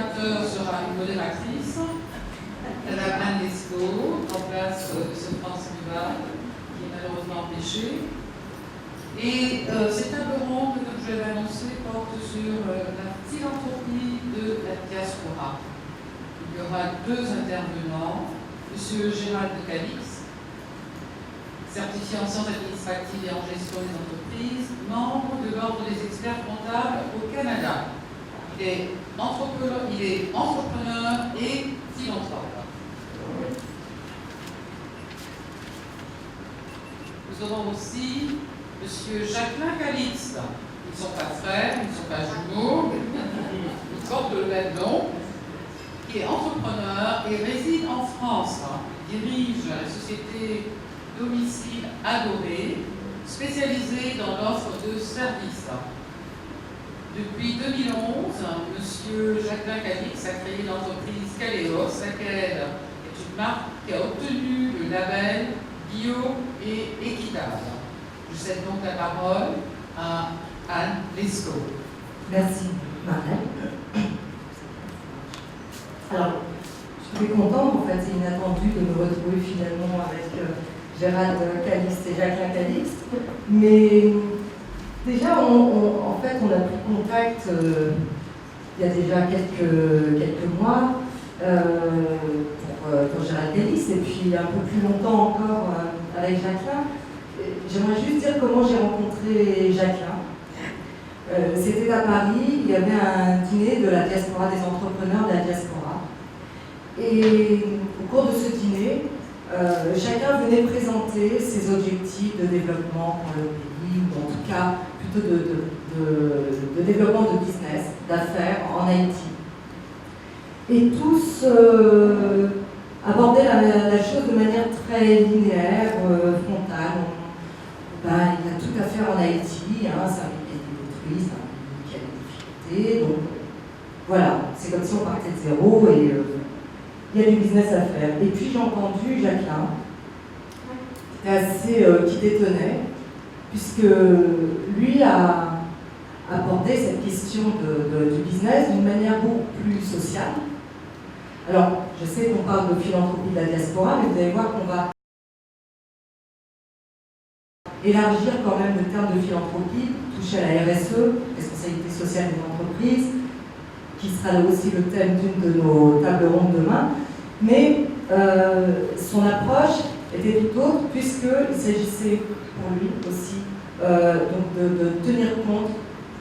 modérateur sera une modératrice, Anne Lescaut, en place de France Rival, qui est malheureusement empêchée. Et ces tables rondes, comme je l'avais annoncé, portent sur la philanthropie de la diaspora. Il y aura deux intervenants, M. Gérald de Calix, certifié en sciences administratives et en gestion des entreprises, membre de l'Ordre des experts comptables au Canada. Il est entrepreneur et philanthrope. Nous aurons aussi M. Jacqueline Calixte. Ils ne sont pas frères, ils ne sont pas jumeaux, ils portent le même nom, qui est entrepreneur et réside en France. Il dirige la société Domicile Adoré, spécialisée dans l'offre de services. Depuis 2011, M. Jacqueline Calixte a créé l'entreprise Caléos, laquelle est une marque qui a obtenu le label bio et équitable. Je cède donc la parole à Anne Lescaut. Merci, Marielle. Alors, je suis contente, en fait, c'est inattendu de me retrouver finalement avec Gérald Calixte et Jacqueline Calixte. Mais déjà, en fait, on a pris contact il y a déjà quelques mois pour Gérald Calixte, et puis un peu plus longtemps encore avec Jacqueline. J'aimerais juste dire comment j'ai rencontré Jacqueline. C'était à Paris, il y avait un dîner de la diaspora, des entrepreneurs de la diaspora. Et au cours de ce dîner, chacun venait présenter ses objectifs de développement pour le pays, ou en tout cas plutôt de développement de business, d'affaires en Haïti. Et tous abordaient la chose de manière très linéaire, frontale. Il y a tout à faire en Haïti, c'est un pays qui a été détruit, c'est un pays qui a des difficultés. Donc voilà, c'est comme si on partait de zéro et il y a du business à faire. Et puis j'ai entendu Jacqueline, qui détonnait, puisque lui a abordé cette question du business d'une manière beaucoup plus sociale. Alors, je sais qu'on parle de philanthropie de la diaspora, mais vous allez voir qu'on va élargir quand même le terme de philanthropie, toucher à la RSE, responsabilité sociale des entreprises, qui sera aussi le thème d'une de nos tables rondes demain. Mais son approche était tout autre, puisqu'il s'agissait pour lui aussi donc de tenir compte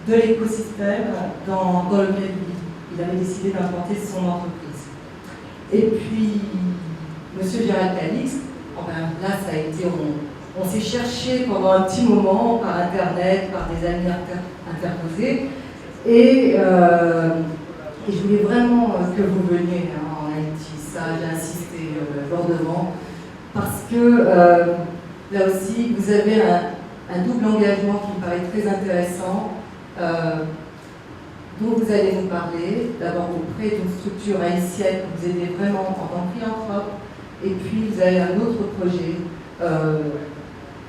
de l'écosystème dans lequel il avait décidé d'implanter son entreprise. Et puis, M. Gérald Calixte, là ça a été, on s'est cherché pendant un petit moment par Internet, par des amis interposés, et je voulais vraiment que vous veniez en Haïti. Ça, j'ai insisté lourdement, parce que là aussi, vous avez un double engagement qui me paraît très intéressant, dont vous allez nous parler, d'abord auprès d'une structure haïtienne que vous aidez vraiment en tant que philanthrope, et puis vous avez un autre projet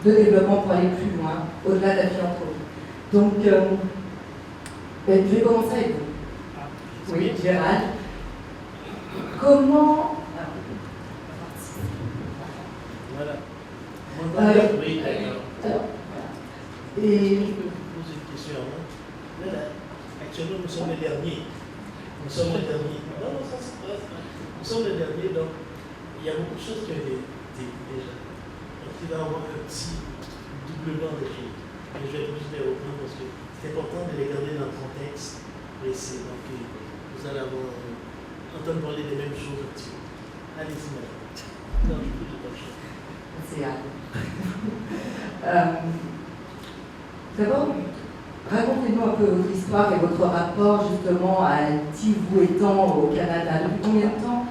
de développement pour aller plus loin, au-delà de la philanthropie. Donc, je vais commencer avec vous. Oui, Gérald. Comment... Voilà. Oui, d'accord. Et... Je peux vous poser une question. Actuellement, nous sommes les derniers. Nous sommes les derniers. Non, ça se passe. Nous sommes les derniers, donc il y a beaucoup de choses qui ont été dites déjà. Donc il va y avoir un petit doublement des choses. Et je vais juste les reprendre parce que c'est important de les garder dans le contexte précis. Donc vous allez entendre parler des mêmes choses un petit peu. Allez-y, madame. Non, je peux pas le choix. C'est D'abord, racontez-nous un peu votre histoire et votre rapport justement à Haïti, vous étant au Canada. Depuis combien de temps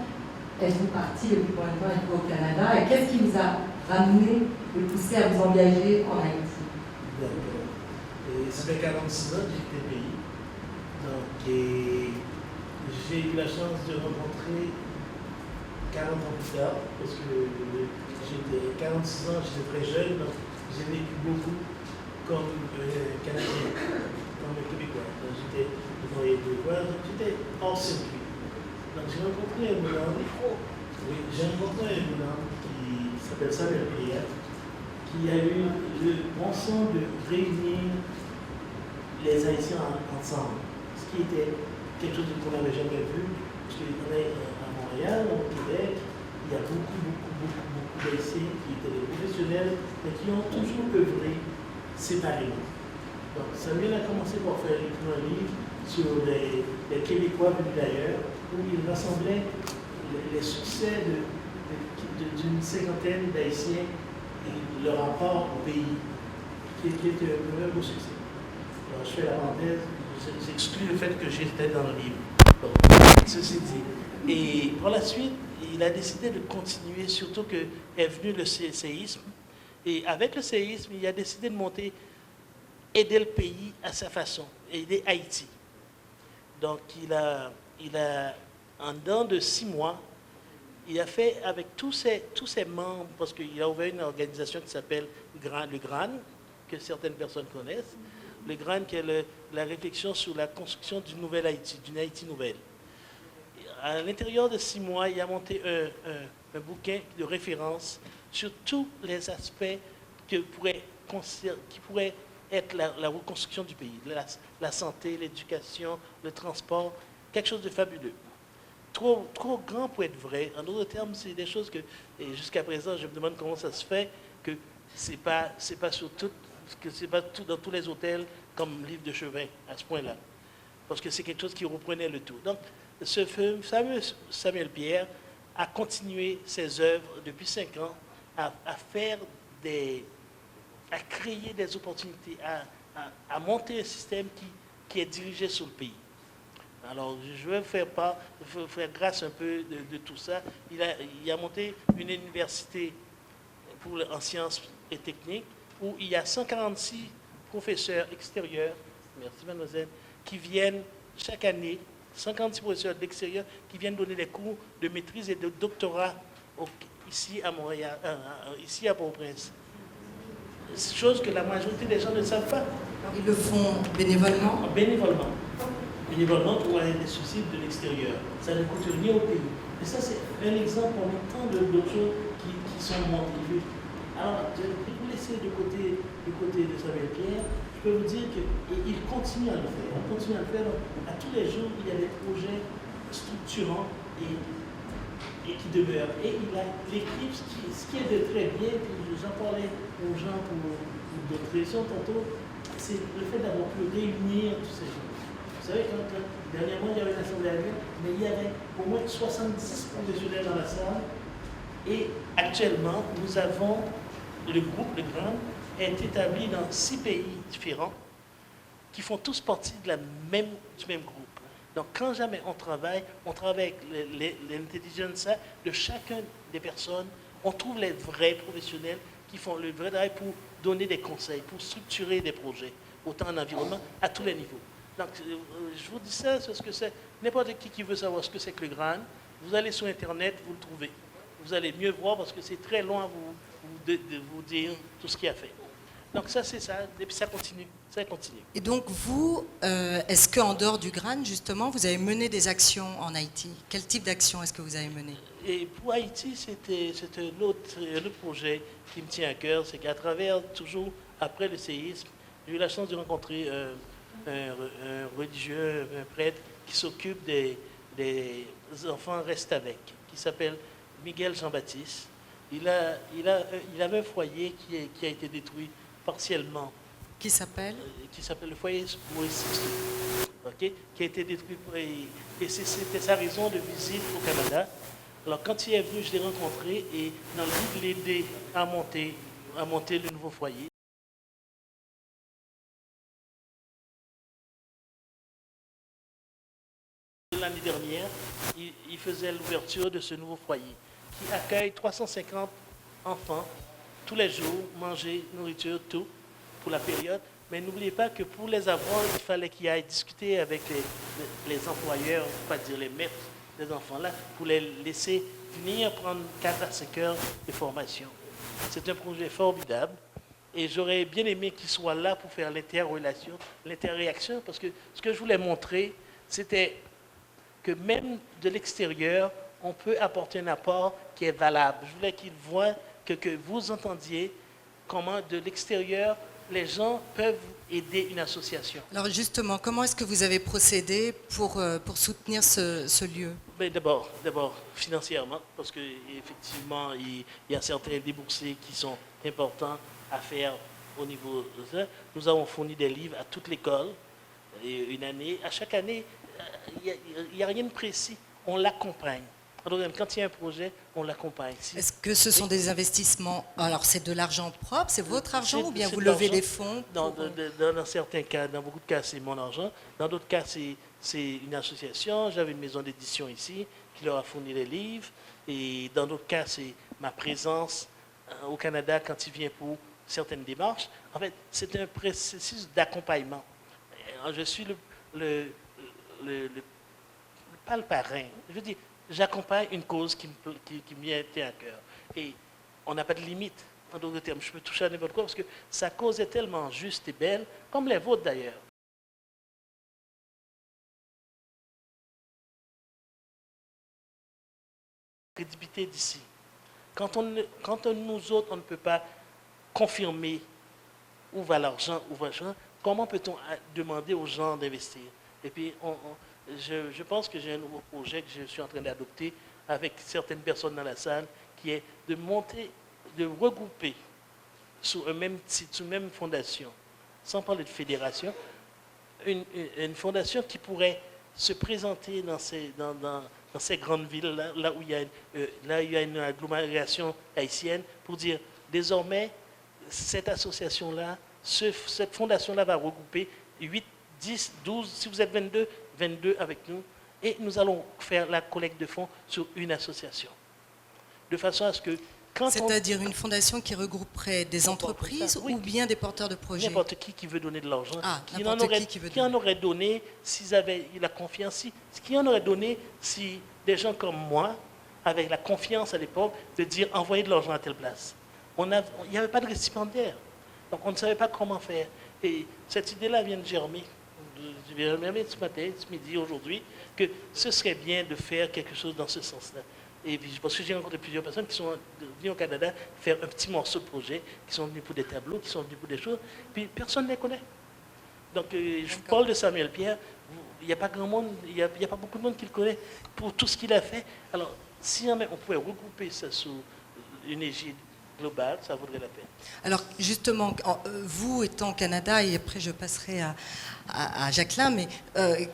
êtes-vous parti? Depuis combien de temps êtes-vous au Canada? Et qu'est-ce qui vous a ramené, vous poussé à vous engager en Haïti? D'accord. Ça fait 46 ans que j'ai quitté le pays. Donc, j'ai eu la chance de rencontrer 40 ans plus tard, parce que j'étais 46 ans, j'étais très jeune, donc j'ai vécu beaucoup comme Canadien, comme Québécois. J'étais devant les Québécois, donc j'étais hors circuit. j'ai rencontré un Moulin, oui, j'ai rencontré un Moulin qui s'appelle Samuel Pierre, qui a eu le bon sens de réunir les Haïtiens ensemble, ce qui était quelque chose qu'on n'avait jamais vu, parce qu'on est à Montréal, au Québec, il y a beaucoup d'Haïtiens qui étaient des professionnels, mais qui ont toujours œuvré séparément. Donc Samuel a commencé par faire un livre sur les Québécois venus d'ailleurs, où il rassemblait les succès d'une cinquantaine d'Haïtiens et leur rapport au pays, qui était un beau succès. Alors, je fais la parenthèse, j'exclus le fait que j'étais dans le livre. Donc, ceci dit. Et par la suite, il a décidé de continuer, surtout qu'est venu le séisme. Et avec le séisme, il a décidé de aider le pays à sa façon, aider Haïti. Donc, il a en dedans de 6 mois, il a fait avec tous ses membres, parce qu'il a ouvert une organisation qui s'appelle le GRAN, que certaines personnes connaissent. Le GRAN, qui est la réflexion sur la construction d'une nouvelle Haïti, d'une Haïti nouvelle. À l'intérieur de 6 mois, il a monté un bouquin de référence sur tous les aspects qui pourraient être la reconstruction du pays. La santé, l'éducation, le transport, quelque chose de fabuleux. Trop grand pour être vrai. En d'autres termes, c'est des choses que, jusqu'à présent, je me demande comment ça se fait que c'est pas dans tous les hôtels comme livre de chevet à ce point-là. Parce que c'est quelque chose qui reprenait le tout. Donc, ce fameux Samuel Pierre a continué ses œuvres depuis 5 ans à créer des opportunités, à monter un système qui est dirigé sur le pays. Alors, je vais faire grâce un peu de tout ça. Il a monté une université en sciences et techniques où il y a 146 professeurs extérieurs, merci mademoiselle, qui viennent chaque année, 146 professeurs d'extérieur qui viennent donner des cours de maîtrise et de doctorat ici à Montréal, ici à Port-au-Prince. Chose que la majorité des gens ne savent pas. Ils le font bénévolement? Bénévolement pour aller des subsides de l'extérieur. Ça ne coûte rien au pays. Et ça, c'est un exemple parmi tant d'autres choses qui sont montées. Alors, je vais vous laisser du côté de Samuel Pierre. Je peux vous dire qu'il continue à le faire. On continue à le faire. À tous les jours, il y a des projets structurants et qui demeurent. Et il a l'équipe, ce qui est de très bien, puis j'en parlais aux gens pour d'autres raisons tantôt, c'est le fait d'avoir pu réunir tous ces gens. Vous savez, dernièrement, il y avait une assemblée annuelle, mais il y avait au moins 70 professionnels dans la salle. Et actuellement, nous avons le groupe, le GRAN, est établi dans 6 pays différents qui font tous partie du même groupe. Donc, quand jamais on travaille avec l'intelligence de chacun des personnes, on trouve les vrais professionnels qui font le vrai travail pour donner des conseils, pour structurer des projets, autant en environnement, à tous les niveaux. Donc, je vous dis ça parce que c'est n'importe qui veut savoir ce que c'est que le GRAN, vous allez sur Internet, vous le trouvez. Vous allez mieux voir parce que c'est très loin de vous dire tout ce qu'il a fait. Donc ça, c'est ça, et puis ça continue. Et donc vous, est-ce qu'en dehors du GRAN, justement, vous avez mené des actions en Haïti? Quel type d'action est-ce que vous avez mené? Et pour Haïti, c'était un autre projet qui me tient à cœur, c'est qu'à travers, toujours après le séisme, j'ai eu la chance de rencontrer un religieux, un prêtre qui s'occupe des enfants restent avec, qui s'appelle Miguel Jean-Baptiste. Il avait un foyer qui a été détruit partiellement. Qui s'appelle le foyer Maurice, okay, qui a été détruit. Et c'était sa raison de visite au Canada. Alors quand il est venu, je l'ai rencontré et dans le but de l'aider à monter le nouveau foyer. L'année dernière, il faisait l'ouverture de ce nouveau foyer qui accueille 350 enfants tous les jours, manger, nourriture, tout, pour la période. Mais n'oubliez pas que pour les avoir, il fallait qu'il aille discuter avec les employeurs, pas dire les maîtres des enfants-là, pour les laisser venir prendre 4 à 5 heures de formation. C'est un projet formidable et j'aurais bien aimé qu'ils soient là pour faire l'interréaction, parce que ce que je voulais montrer, c'était que même de l'extérieur, on peut apporter un apport qui est valable. Je voulais qu'ils voient, que vous entendiez comment de l'extérieur, les gens peuvent aider une association. Alors justement, comment est-ce que vous avez procédé pour soutenir ce lieu? Ben d'abord, financièrement, parce qu'effectivement, il y a certains déboursés qui sont importants à faire au niveau de ça. Nous avons fourni des livres à toute l'école, une année. À chaque année, il n'y a rien de précis. On l'accompagne. Alors, quand il y a un projet, on l'accompagne. Est-ce que ce sont des investissements? Alors, c'est de l'argent propre, c'est votre argent ou bien c'est vous de levez l'argent. des fonds Dans certains cas, dans beaucoup de cas, c'est mon argent. Dans d'autres cas, c'est une association. J'avais une maison d'édition ici qui leur a fourni les livres. Et dans d'autres cas, c'est ma présence au Canada quand il vient pour certaines démarches. En fait, c'est un processus d'accompagnement. Je suis pas le parrain. Je veux dire, j'accompagne une cause qui m'y était à cœur. Et on n'a pas de limite. En d'autres termes, je peux toucher à n'importe quoi parce que sa cause est tellement juste et belle, comme les vôtres d'ailleurs. Crédibilité d'ici. Quand nous autres, on ne peut pas confirmer où va l'argent, comment peut-on demander aux gens d'investir? Et puis, je pense que j'ai un nouveau projet que je suis en train d'adopter avec certaines personnes dans la salle, qui est de regrouper sous un même titre, sous une même fondation, sans parler de fédération, une fondation qui pourrait se présenter dans ces grandes villes, là où il y a une agglomération haïtienne, pour dire, désormais, cette association-là, cette fondation-là va regrouper 8, 10, 12, si vous êtes 22 avec nous, et nous allons faire la collecte de fonds sur une association. De façon à ce que C'est-à-dire une fondation qui regrouperait des entreprises ou bien des porteurs de projets? N'importe qui veut donner de l'argent, qui en aurait donné s'ils avaient la confiance, qui en aurait donné si des gens comme moi, avec la confiance à l'époque, de dire envoyez de l'argent à telle place. Il n'y avait pas de récipiendaire, donc on ne savait pas comment faire. Et cette idée-là vient de germer. Je vais remercier ce matin, ce midi, aujourd'hui, que ce serait bien de faire quelque chose dans ce sens-là. Et puis, parce que j'ai rencontré plusieurs personnes qui sont venues au Canada faire un petit morceau de projet, qui sont venus pour des tableaux, qui sont venus pour des choses, puis personne ne les connaît. Donc, je parle de Samuel Pierre, il n'y a pas grand monde, il n'y a pas beaucoup de monde qui le connaît pour tout ce qu'il a fait. Alors, si on pouvait regrouper ça sous une égide globale, ça vaudrait la peine. Alors justement, vous étant au Canada, et après je passerai à Jacqueline, mais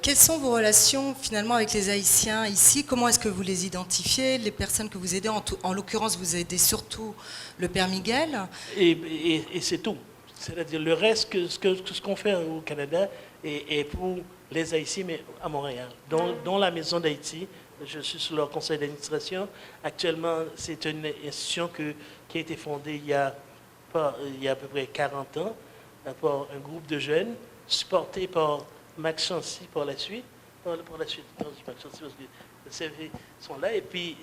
quelles sont vos relations finalement avec les Haïtiens ici? Comment est-ce que vous les identifiez, les personnes que vous aidez? En l'occurrence, vous aidez surtout le Père Miguel. Et c'est tout. C'est-à-dire le reste, ce qu'on fait au Canada est pour les Haïtiens, mais à Montréal, dont la Maison d'Haïti. Je suis sur leur conseil d'administration. Actuellement, c'est une institution qui a été fondée il y a à peu près 40 ans par un groupe de jeunes, supporté par Max Chancy pour la suite. Non, je dis Max Chancy parce que les CV sont là, et puis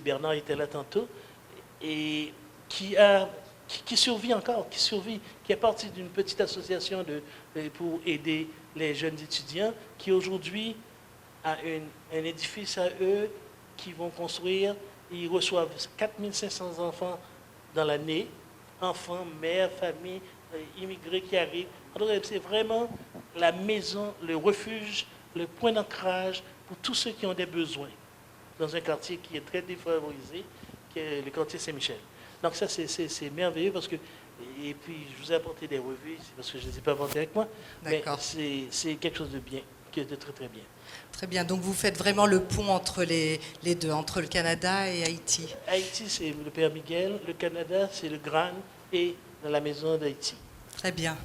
Bernard était là tantôt, et qui survit encore, qui est parti d'une petite association pour aider les jeunes étudiants, qui aujourd'hui a un édifice à eux qu'ils vont construire. Ils reçoivent 4500 enfants dans l'année, enfants, mères, familles, immigrés qui arrivent. Alors, c'est vraiment la maison, le refuge, le point d'ancrage pour tous ceux qui ont des besoins dans un quartier qui est très défavorisé, qui est le quartier Saint-Michel. Donc ça, c'est merveilleux parce que, et puis je vous ai apporté des revues, parce que je ne les ai pas apportées avec moi, mais c'est quelque chose de bien, qui est de très très bien. Très bien, donc vous faites vraiment le pont entre les deux, entre le Canada et Haïti. Haïti, c'est le Père Miguel, le Canada, c'est le Gran et la Maison d'Haïti. Très bien.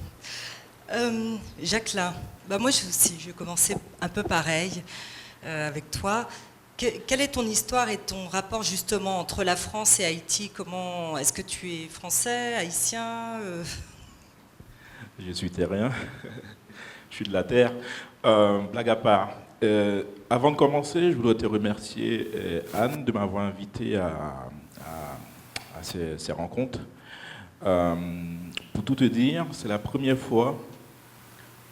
Jacqueline, moi aussi, je vais commencer un peu pareil avec toi. Quelle est ton histoire et ton rapport justement entre la France et Haïti? Comment est-ce que tu es français, haïtien? Je suis terrien, je suis de la terre. Blague à part, avant de commencer, je voudrais te remercier, Anne, de m'avoir invité à ces rencontres. Pour tout te dire, c'est la première fois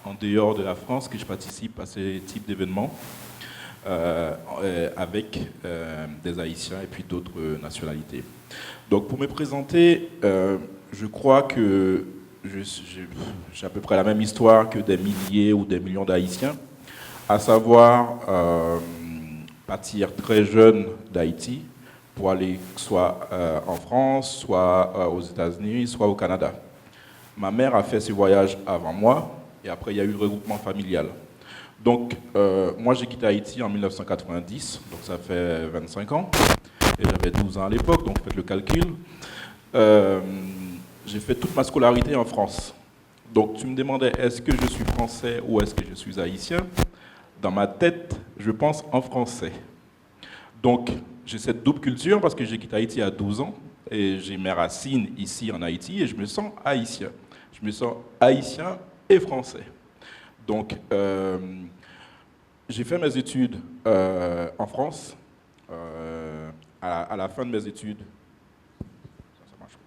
en dehors de la France que je participe à ce type d'événement. avec des Haïtiens et puis d'autres nationalités. Donc pour me présenter, je crois que j'ai à peu près la même histoire que des milliers ou des millions d'Haïtiens, à savoir partir très jeune d'Haïti pour aller soit en France, soit aux États-Unis, soit au Canada. Ma mère a fait ce voyage avant moi, et après il y a eu le regroupement familial. Donc moi j'ai quitté Haïti en 1990, donc ça fait 25 ans, et j'avais 12 ans à l'époque, donc faites le calcul. J'ai fait toute ma scolarité en France. Donc tu me demandais est-ce que je suis français ou est-ce que je suis haïtien? Dans ma tête, je pense en français. Donc j'ai cette double culture parce que j'ai quitté Haïti à 12 ans et j'ai mes racines ici en Haïti et je me sens haïtien. Je me sens haïtien et français. Donc j'ai fait mes études en France. À la fin de mes études,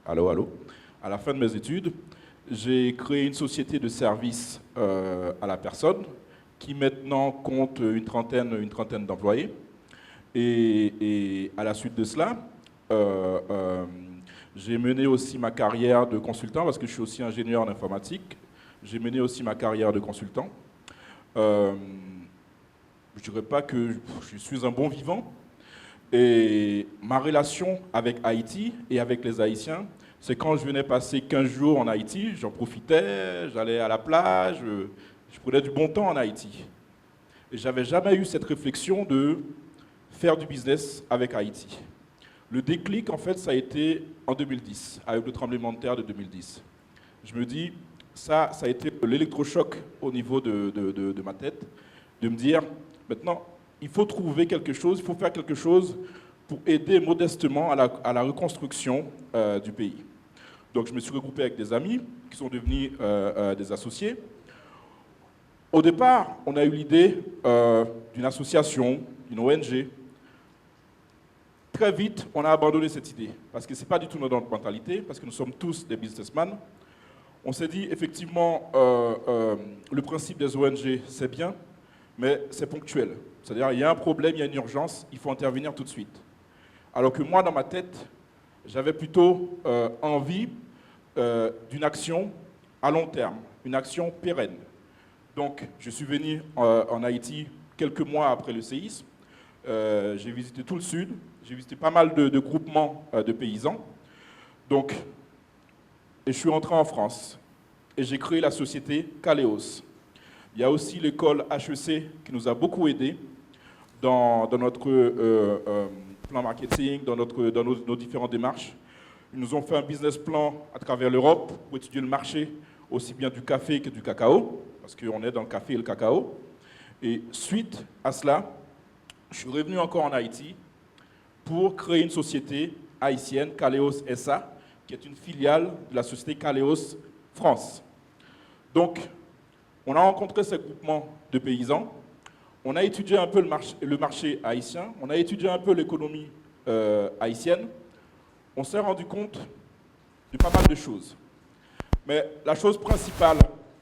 à la fin de mes études, j'ai créé une société de services à la personne qui maintenant compte une trentaine d'employés. Et à la suite de cela, j'ai mené aussi ma carrière de consultant parce que je suis aussi ingénieur en informatique. J'ai mené aussi ma carrière de consultant. Je ne dirais pas que je suis un bon vivant. Et ma relation avec Haïti et avec les Haïtiens, c'est quand je venais passer 15 jours en Haïti, j'en profitais, j'allais à la plage, je prenais du bon temps en Haïti. Et je n'avais jamais eu cette réflexion de faire du business avec Haïti. Le déclic, en fait, ça a été en 2010, avec le tremblement de terre de 2010. Je me dis, ça a été l'électrochoc au niveau de ma tête, de me dire, maintenant, il faut trouver quelque chose, il faut faire quelque chose pour aider modestement à la reconstruction du pays. Donc je me suis regroupé avec des amis qui sont devenus des associés. Au départ, on a eu l'idée d'une association, d'une ONG. Très vite, on a abandonné cette idée, parce que ce n'est pas du tout notre mentalité, parce que nous sommes tous des businessmen. On s'est dit, effectivement, le principe des ONG, c'est bien, mais c'est ponctuel. C'est-à-dire, il y a un problème, il y a une urgence, il faut intervenir tout de suite. Alors que moi, dans ma tête, j'avais plutôt envie d'une action à long terme, une action pérenne. Donc, je suis venu en Haïti quelques mois après le séisme. J'ai visité tout le sud, j'ai visité pas mal de groupements de paysans. Donc, et je suis rentré en France et j'ai créé la société Caléos. Il y a aussi l'école HEC qui nous a beaucoup aidés dans notre plan marketing, dans nos différentes démarches. Ils nous ont fait un business plan à travers l'Europe pour étudier le marché aussi bien du café que du cacao, parce qu'on est dans le café et le cacao. Et suite à cela, je suis revenu encore en Haïti pour créer une société haïtienne, Caléos SA, qui est une filiale de la société Caléos France. Donc, on a rencontré ce groupement de paysans, on a étudié un peu le marché haïtien, on a étudié un peu l'économie haïtienne, on s'est rendu compte de pas mal de choses. Mais la chose principale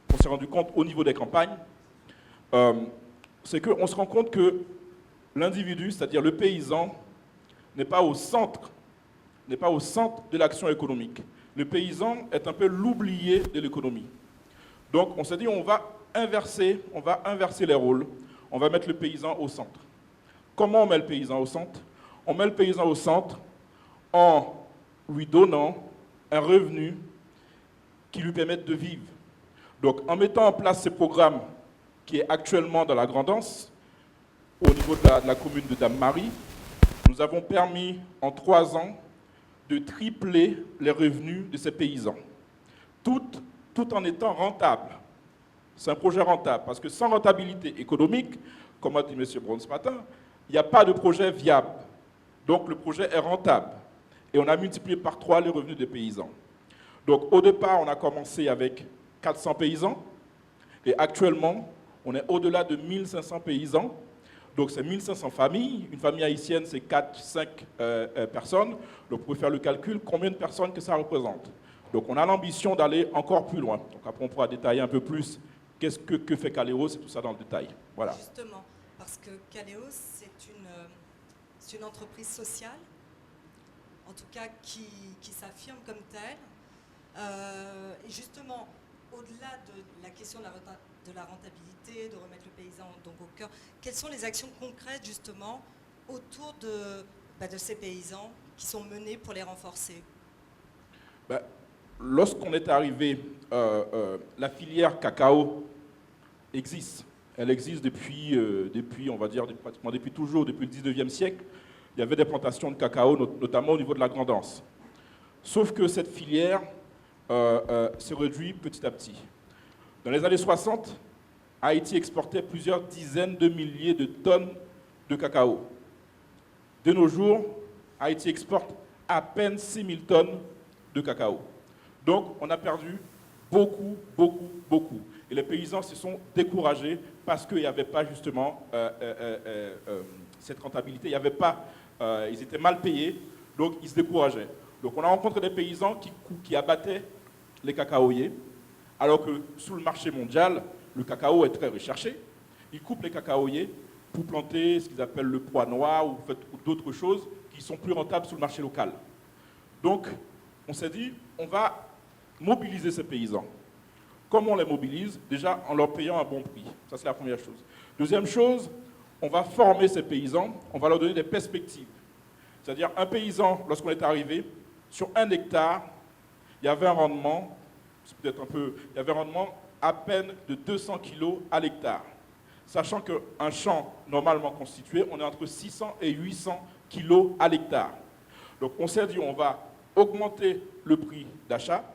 qu'on s'est rendu compte au niveau des campagnes, c'est qu'on se rend compte que l'individu, c'est-à-dire le paysan, n'est pas au centre de l'action économique. Le paysan est un peu l'oublié de l'économie. Donc on s'est dit on va inverser les rôles, on va mettre le paysan au centre. Comment on met le paysan au centre? On met le paysan au centre en lui donnant un revenu qui lui permette de vivre. Donc en mettant en place ce programme qui est actuellement dans la Grand'Anse, au niveau de la commune de Dame-Marie, nous avons permis en 3 ans de tripler les revenus de ces paysans, tout en étant rentable. C'est un projet rentable, parce que sans rentabilité économique, comme a dit M. Brown ce matin, il n'y a pas de projet viable. Donc le projet est rentable. Et on a multiplié par 3 les revenus des paysans. Donc au départ, on a commencé avec 400 paysans, et actuellement, on est au-delà de 1500 paysans. Donc c'est 1500 familles. Une famille haïtienne, c'est 4-5 personnes. Donc vous pouvez faire le calcul, combien de personnes que ça représente. Donc on a l'ambition d'aller encore plus loin. Donc après on pourra détailler un peu plus qu'est-ce que fait Caléos et tout ça dans le détail. Voilà. Justement, parce que Caléos, C'est une entreprise sociale, en tout cas qui s'affirme comme telle. Et justement, au-delà de la question de la rentabilité, de remettre le paysan donc au cœur, quelles sont les actions concrètes justement autour de ces paysans qui sont menées pour les renforcer? Lorsqu'on est arrivé, la filière cacao existe. Elle existe depuis, on va dire, pratiquement depuis toujours, depuis le 19e siècle. Il y avait des plantations de cacao, notamment au niveau de la Grand'Anse. Sauf que cette filière se réduit petit à petit. Dans les années 60, Haïti exportait plusieurs dizaines de milliers de tonnes de cacao. De nos jours, Haïti exporte à peine 6 000 tonnes de cacao. Donc, on a perdu beaucoup, beaucoup, beaucoup. Et les paysans se sont découragés parce qu'il n'y avait pas justement cette rentabilité. Il y avait pas, ils étaient mal payés, donc ils se décourageaient. Donc, on a rencontré des paysans qui abattaient les cacaoyers, alors que sous le marché mondial, le cacao est très recherché. Ils coupent les cacaoyers pour planter ce qu'ils appellent le pois noir ou d'autres choses qui sont plus rentables sur le marché local. Donc, on s'est dit, on va mobiliser ces paysans. Comment on les mobilise? Déjà en leur payant un bon prix. Ça, c'est la première chose. Deuxième chose, on va former ces paysans, on va leur donner des perspectives. C'est-à-dire, un paysan, lorsqu'on est arrivé, sur 1 hectare, il y avait un rendement, c'est peut-être un peu, il y avait un rendement à peine de 200 kg à l'hectare. Sachant qu'un champ normalement constitué, on est entre 600 et 800 kg à l'hectare. Donc on s'est dit, on va augmenter le prix d'achat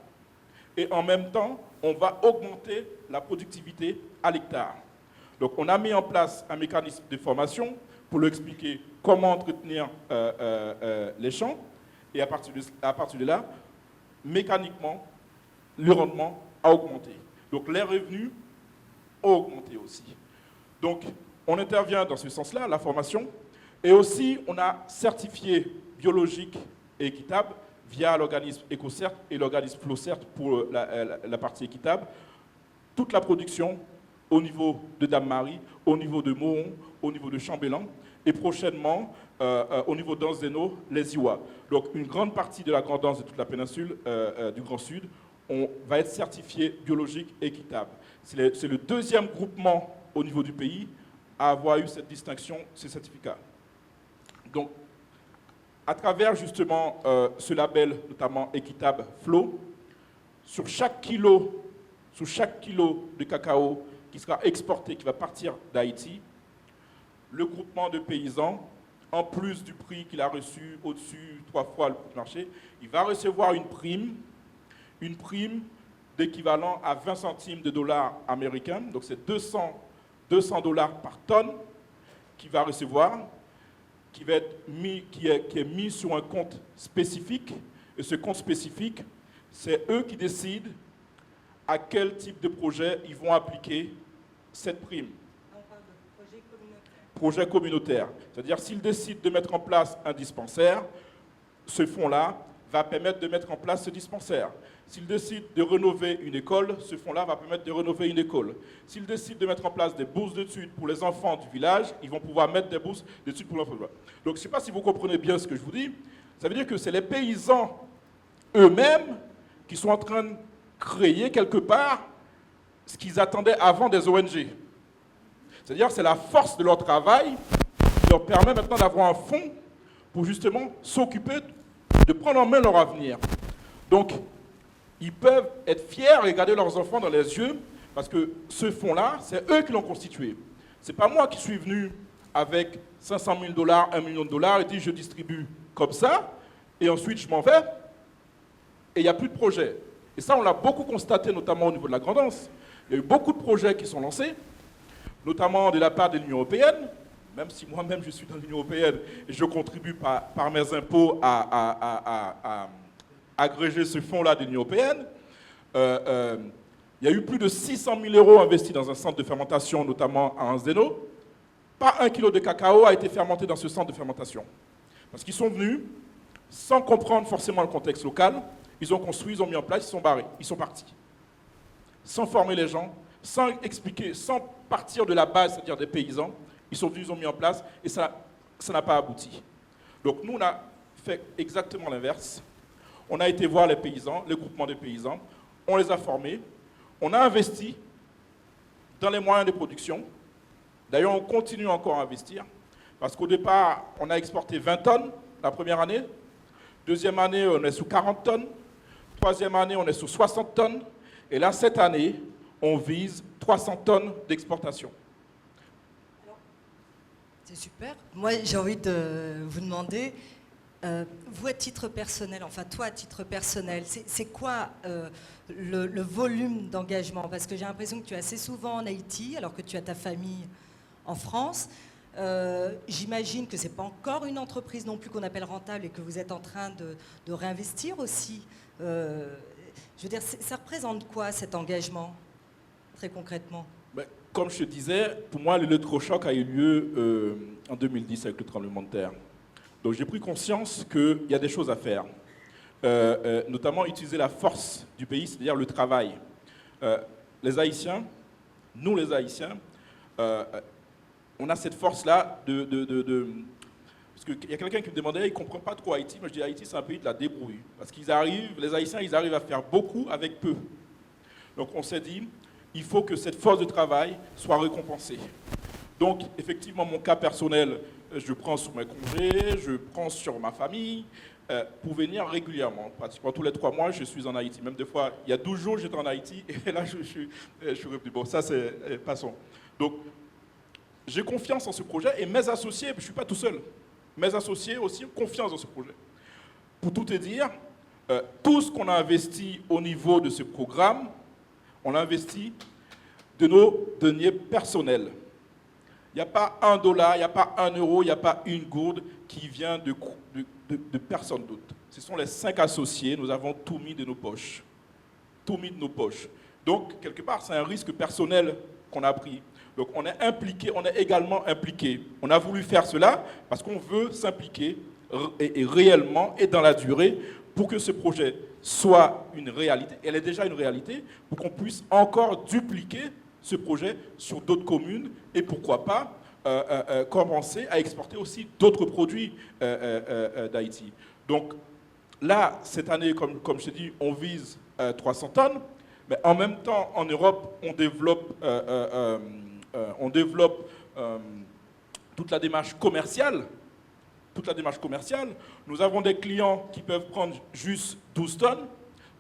et en même temps, on va augmenter la productivité à l'hectare. Donc on a mis en place un mécanisme de formation pour lui expliquer comment entretenir les champs et à partir de là, mécaniquement, le rendement a augmenté. Donc les revenus ont augmenté aussi. Donc on intervient dans ce sens-là, la formation, et aussi on a certifié biologique et équitable via l'organisme EcoCert et l'organisme FlowCert pour la partie équitable, toute la production au niveau de Dame-Marie, au niveau de Moron, au niveau de Chambellan, et prochainement, au niveau d'Anzeno, les Iwa. Donc une grande partie de la Grand'Anse de toute la péninsule du Grand Sud, on va être certifié biologique et équitable. C'est le deuxième groupement au niveau du pays à avoir eu cette distinction, ces certificats. Donc, à travers justement ce label, notamment équitable Flow, sur chaque kilo de cacao qui sera exporté, qui va partir d'Haïti, le groupement de paysans, en plus du prix qu'il a reçu au-dessus 3 fois le prix du marché, il va recevoir une prime d'équivalent à 20 centimes de dollars américains, donc c'est 200 dollars par tonne qu'il va recevoir, qui est mis sur un compte spécifique, et ce compte spécifique, c'est eux qui décident à quel type de projet ils vont appliquer cette prime. On parle de projet communautaire. Projet communautaire. C'est-à-dire, s'ils décident de mettre en place un dispensaire, ce fonds-là va permettre de mettre en place ce dispensaire. S'ils décident de rénover une école, ce fonds-là va permettre de rénover une école. S'ils décident de mettre en place des bourses d'études pour les enfants du village, ils vont pouvoir mettre des bourses d'études pour l'enfant. Donc, je ne sais pas si vous comprenez bien ce que je vous dis. Ça veut dire que c'est les paysans eux-mêmes qui sont en train de créer quelque part ce qu'ils attendaient avant des ONG. C'est-à-dire c'est la force de leur travail qui leur permet maintenant d'avoir un fonds pour justement s'occuper de prendre en main leur avenir. Donc, ils peuvent être fiers et regarder leurs enfants dans les yeux parce que ce fonds-là, c'est eux qui l'ont constitué. Ce n'est pas moi qui suis venu avec 500 000 $, 1 million de dollars et dit je distribue comme ça et ensuite je m'en vais et il n'y a plus de projet. Et ça, on l'a beaucoup constaté, notamment au niveau de la Grand'Anse. Il y a eu beaucoup de projets qui sont lancés, notamment de la part de l'Union européenne, même si moi-même je suis dans l'Union européenne et je contribue par mes impôts à agréger ce fonds-là de l'Union européenne. Il y a eu plus de 600 000 € investis dans un centre de fermentation, notamment à Anzeno. Pas 1 kilo de cacao a été fermenté dans ce centre de fermentation. Parce qu'ils sont venus, sans comprendre forcément le contexte local, ils ont construit, ils ont mis en place, ils sont barrés, ils sont partis. Sans former les gens, sans expliquer, sans partir de la base, c'est-à-dire des paysans, ils sont venus, ils ont mis en place, et ça n'a pas abouti. Donc nous, on a fait exactement l'inverse. On a été voir les paysans, les groupements de paysans, on les a formés, on a investi dans les moyens de production. D'ailleurs, on continue encore à investir, parce qu'au départ, on a exporté 20 tonnes la première année. Deuxième année, on est sous 40 tonnes. Troisième année, on est sous 60 tonnes. Et là, cette année, on vise 300 tonnes d'exportation. C'est super. Moi, j'ai envie de vous demander, vous à titre personnel, enfin toi à titre personnel, c'est quoi le volume d'engagement? Parce que j'ai l'impression que tu es assez souvent en Haïti, alors que tu as ta famille en France. J'imagine que ce n'est pas encore une entreprise non plus qu'on appelle rentable et que vous êtes en train de réinvestir aussi. Je veux dire, ça représente quoi cet engagement, très concrètement? Comme je te disais, pour moi, l'électrochoc a eu lieu en 2010 avec le tremblement de terre. Donc j'ai pris conscience qu'il y a des choses à faire, notamment utiliser la force du pays, c'est-à-dire le travail. Les Haïtiens, nous les Haïtiens, on a cette force-là parce qu'il y a quelqu'un qui me demandait, il ne comprend pas trop Haïti. Moi je dis Haïti c'est un pays de la débrouille. Parce qu'ils arrivent, les Haïtiens, ils arrivent à faire beaucoup avec peu. Donc on s'est dit, il faut que cette force de travail soit récompensée. Donc, effectivement, mon cas personnel, je prends sur mes congés, je prends sur ma famille, pour venir régulièrement. Pratiquement tous les 3 mois, je suis en Haïti. Même des fois, il y a 12 jours, j'étais en Haïti, et là, je suis revenu. Bon, ça, c'est... passons. Donc, j'ai confiance en ce projet, et mes associés, je ne suis pas tout seul, mes associés aussi ont confiance dans ce projet. Pour tout te dire, tout ce qu'on a investi au niveau de ce programme, on l'a investi de nos deniers personnels. Il n'y a pas $1, il n'y a pas €, il n'y a pas une gourde qui vient de personne d'autre. Ce sont les 5 associés, nous avons tout mis de nos poches. Tout mis de nos poches. Donc, quelque part, c'est un risque personnel qu'on a pris. Donc, on est impliqué, on est également impliqué. On a voulu faire cela parce qu'on veut s'impliquer et réellement et dans la durée pour que ce projet soit une réalité. Elle est déjà une réalité, pour qu'on puisse encore dupliquer ce projet sur d'autres communes et pourquoi pas commencer à exporter aussi d'autres produits d'Haïti. Donc là, cette année, comme je t'ai dit, on vise 300 tonnes, mais en même temps, en Europe, on développe toute la démarche commerciale. Nous avons des clients qui peuvent prendre juste 12 tonnes,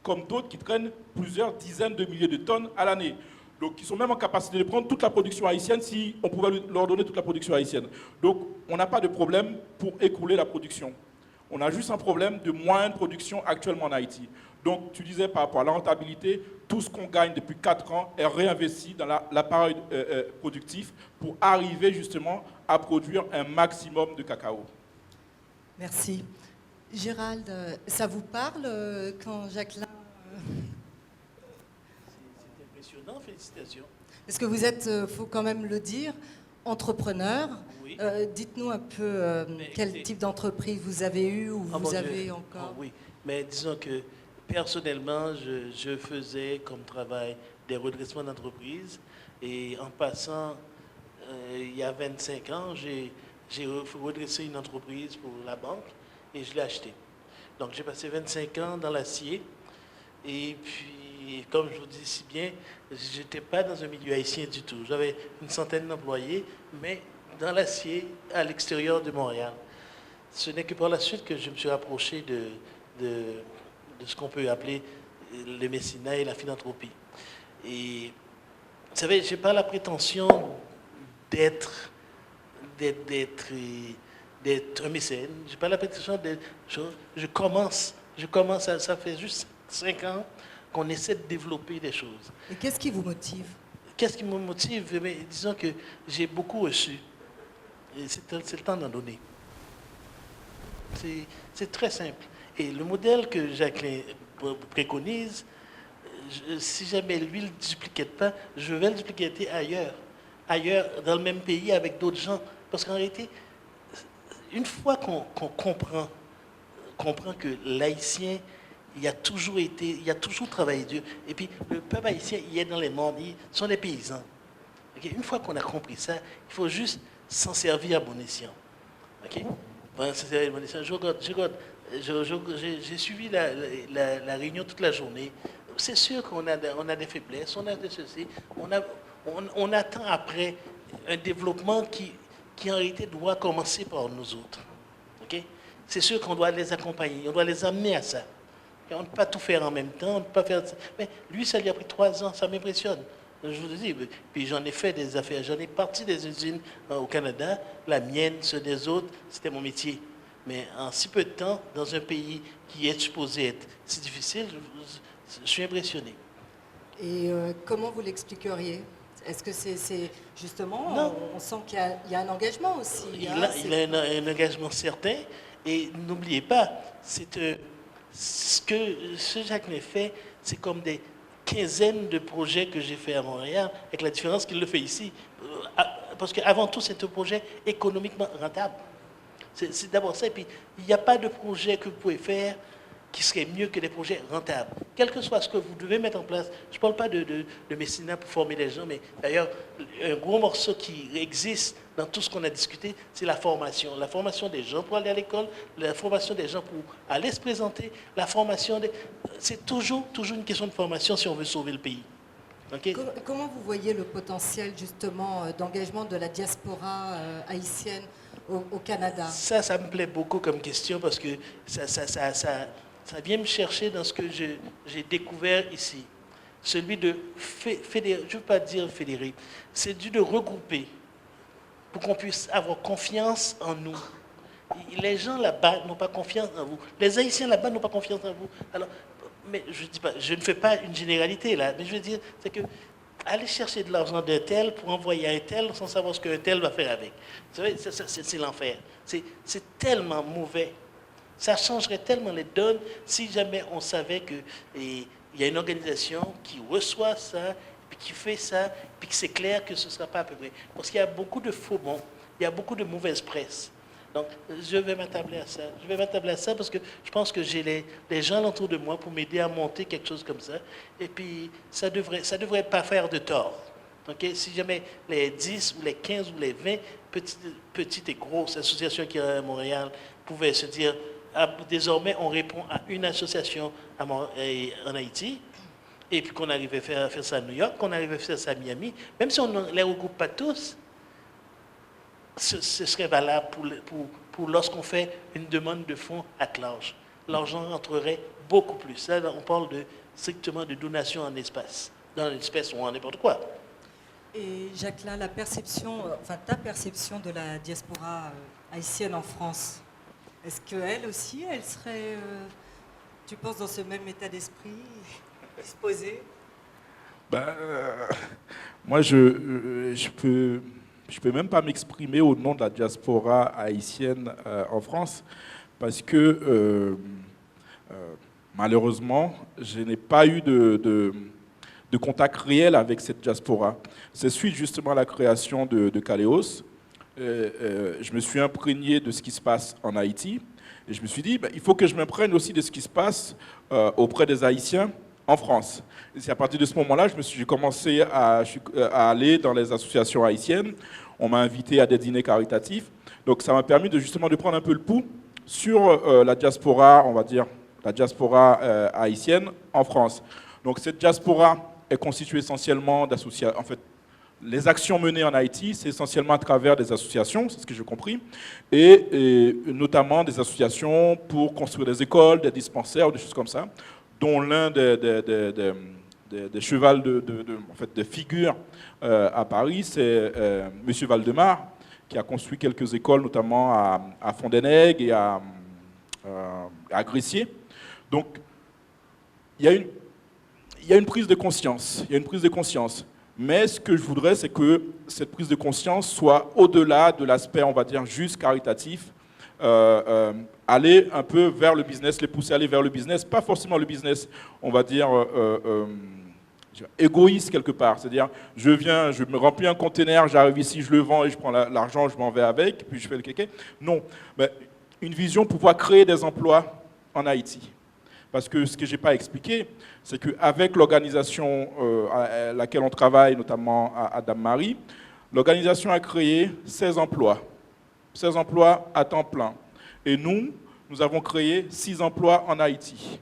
comme d'autres qui prennent plusieurs dizaines de milliers de tonnes à l'année. Donc, ils sont même en capacité de prendre toute la production haïtienne si on pouvait leur donner toute la production haïtienne. Donc, on n'a pas de problème pour écouler la production. On a juste un problème de moyenne de production actuellement en Haïti. Donc, tu disais par rapport à la rentabilité, tout ce qu'on gagne depuis 4 ans est réinvesti dans l'appareil productif pour arriver justement à produire un maximum de cacao. Merci. Gérald, ça vous parle quand Jacqueline... C'est impressionnant, félicitations. Parce que vous êtes, il faut quand même le dire, entrepreneur. Oui. Dites-nous un peu quel type d'entreprise vous avez eu ou vous avez encore. Oui, mais disons que personnellement, je faisais comme travail des redressements d'entreprise et en passant, il y a 25 ans, j'ai redressé une entreprise pour la banque et je l'ai achetée. Donc j'ai passé 25 ans dans l'acier et puis, comme je vous dis si bien, je n'étais pas dans un milieu haïtien du tout. J'avais une centaine d'employés, mais dans l'acier, à l'extérieur de Montréal. Ce n'est que par la suite que je me suis rapproché de ce qu'on peut appeler le mécénat et la philanthropie. Et vous savez, je n'ai pas la prétention d'être un mécène. Je n'ai pas la prétention d'être... Je commence, ça fait juste 5 ans qu'on essaie de développer des choses. Et qu'est-ce qui vous motive? Qu'est-ce qui me motive? Mais disons que j'ai beaucoup reçu. Et c'est le temps d'en donner. C'est très simple. Et le modèle que Jacqueline préconise, si jamais lui ne le dupliquait pas, je vais le dupliquer ailleurs, dans le même pays, avec d'autres gens. Parce qu'en réalité, une fois qu'on comprend que l'haïtien, il a toujours travaillé dur, et puis le peuple haïtien, il est dans les mondes, ils sont des paysans. Okay? Une fois qu'on a compris ça, il faut juste s'en servir à bon escient. Okay? Ouais, j'ai suivi la réunion toute la journée. C'est sûr qu'on a des faiblesses, on a de ceci. On attend après un développement qui en réalité doit commencer par nous autres. Okay? C'est sûr qu'on doit les accompagner, on doit les amener à ça. Et on ne peut pas tout faire en même temps, on ne peut pas faire ça. Mais lui, ça lui a pris 3 ans, ça m'impressionne. Je vous dis, puis j'en ai fait des affaires, j'en ai parti des usines au Canada, la mienne, ceux des autres, c'était mon métier. Mais en si peu de temps, dans un pays qui est supposé être si difficile, je suis impressionné. Et comment vous l'expliqueriez? Est-ce que c'est justement, Non. on sent qu'il y a un engagement aussi? Il a un engagement certain, et n'oubliez pas, ce que Jacques Ney fait, c'est comme des quinzaines de projets que j'ai fait à Montréal, avec la différence qu'il le fait ici. Parce qu'avant tout, c'est un projet économiquement rentable. C'est d'abord ça, et puis il n'y a pas de projet que vous pouvez faire qui serait mieux que des projets rentables. Quel que soit ce que vous devez mettre en place, je ne parle pas de mécénat pour former les gens, mais d'ailleurs, un gros morceau qui existe dans tout ce qu'on a discuté, c'est la formation. La formation des gens pour aller à l'école, la formation des gens pour aller se présenter, la formation c'est toujours une question de formation si on veut sauver le pays. Okay? Comment vous voyez le potentiel justement d'engagement de la diaspora haïtienne au Canada? Ça me plaît beaucoup comme question parce que ça vient me chercher dans ce que j'ai découvert ici. Celui de fédérer, je ne veux pas dire fédérer, c'est de regrouper pour qu'on puisse avoir confiance en nous. Les gens là-bas n'ont pas confiance en vous. Les Haïtiens là-bas n'ont pas confiance en vous. Alors, mais je ne fais pas une généralité là, mais je veux dire, c'est que aller chercher de l'argent d'un tel pour envoyer à un tel sans savoir ce qu'un tel va faire avec. Vous savez, c'est l'enfer. C'est tellement mauvais. Ça changerait tellement les donnes si jamais on savait qu'il y a une organisation qui reçoit ça, puis qui fait ça, puis que c'est clair que ce ne sera pas à peu près. Parce qu'il y a beaucoup de faux bons, il y a beaucoup de mauvaise presse. Donc, je vais m'attabler à ça. Je vais m'attabler à ça parce que je pense que j'ai les gens autour de moi pour m'aider à monter quelque chose comme ça. Et puis, ça devrait pas faire de tort. Okay? Si jamais les 10 ou les 15 ou les 20 petites et grosses associations qui y a à Montréal pouvaient se dire désormais, on répond à une association en Haïti, et puis qu'on arrive à faire ça à New York, qu'on arrive à faire ça à Miami, même si on ne les regroupe pas tous, ce serait valable pour lorsqu'on fait une demande de fonds à large. L'argent rentrerait beaucoup plus. Là, on parle strictement de donation en espace, dans l'espèce ou en n'importe quoi. Et Jacques, là, ta perception de la diaspora haïtienne en France, est-ce qu'elle aussi, elle serait, tu penses, dans ce même état d'esprit, disposée? Moi, je peux même pas m'exprimer au nom de la diaspora haïtienne en France, parce que malheureusement, je n'ai pas eu de contact réel avec cette diaspora. C'est suite justement à la création de Caléos. Je me suis imprégné de ce qui se passe en Haïti et je me suis dit, il faut que je m'imprègne aussi de ce qui se passe auprès des Haïtiens en France. Et c'est à partir de ce moment-là que j'ai commencé à aller dans les associations haïtiennes. On m'a invité à des dîners caritatifs. Donc ça m'a permis justement de prendre un peu le pouls sur la diaspora, on va dire, la diaspora haïtienne en France. Donc cette diaspora est constituée essentiellement d'associations. En fait, les actions menées en Haïti, c'est essentiellement à travers des associations, c'est ce que j'ai compris, et notamment des associations pour construire des écoles, des dispensaires, des choses comme ça, dont l'un des chevals de figure à Paris, c'est M. Valdemar, qui a construit quelques écoles, notamment à Fond-des-Nègres et à Gressier. Donc, il y a une prise de conscience. Il y a une prise de conscience. Mais ce que je voudrais, c'est que cette prise de conscience soit au-delà de l'aspect, on va dire, juste caritatif, aller un peu vers le business, les pousser à aller vers le business, pas forcément le business, on va dire, égoïste quelque part. C'est-à-dire, je viens, je me remplis un conteneur, j'arrive ici, je le vends et je prends l'argent, je m'en vais avec, puis je fais le kéké. Non, mais une vision pour pouvoir créer des emplois en Haïti. Parce que ce que je n'ai pas expliqué, c'est qu'avec l'organisation à laquelle on travaille, notamment à Dame-Marie, l'organisation a créé 16 emplois à temps plein. Et nous avons créé 6 emplois en Haïti.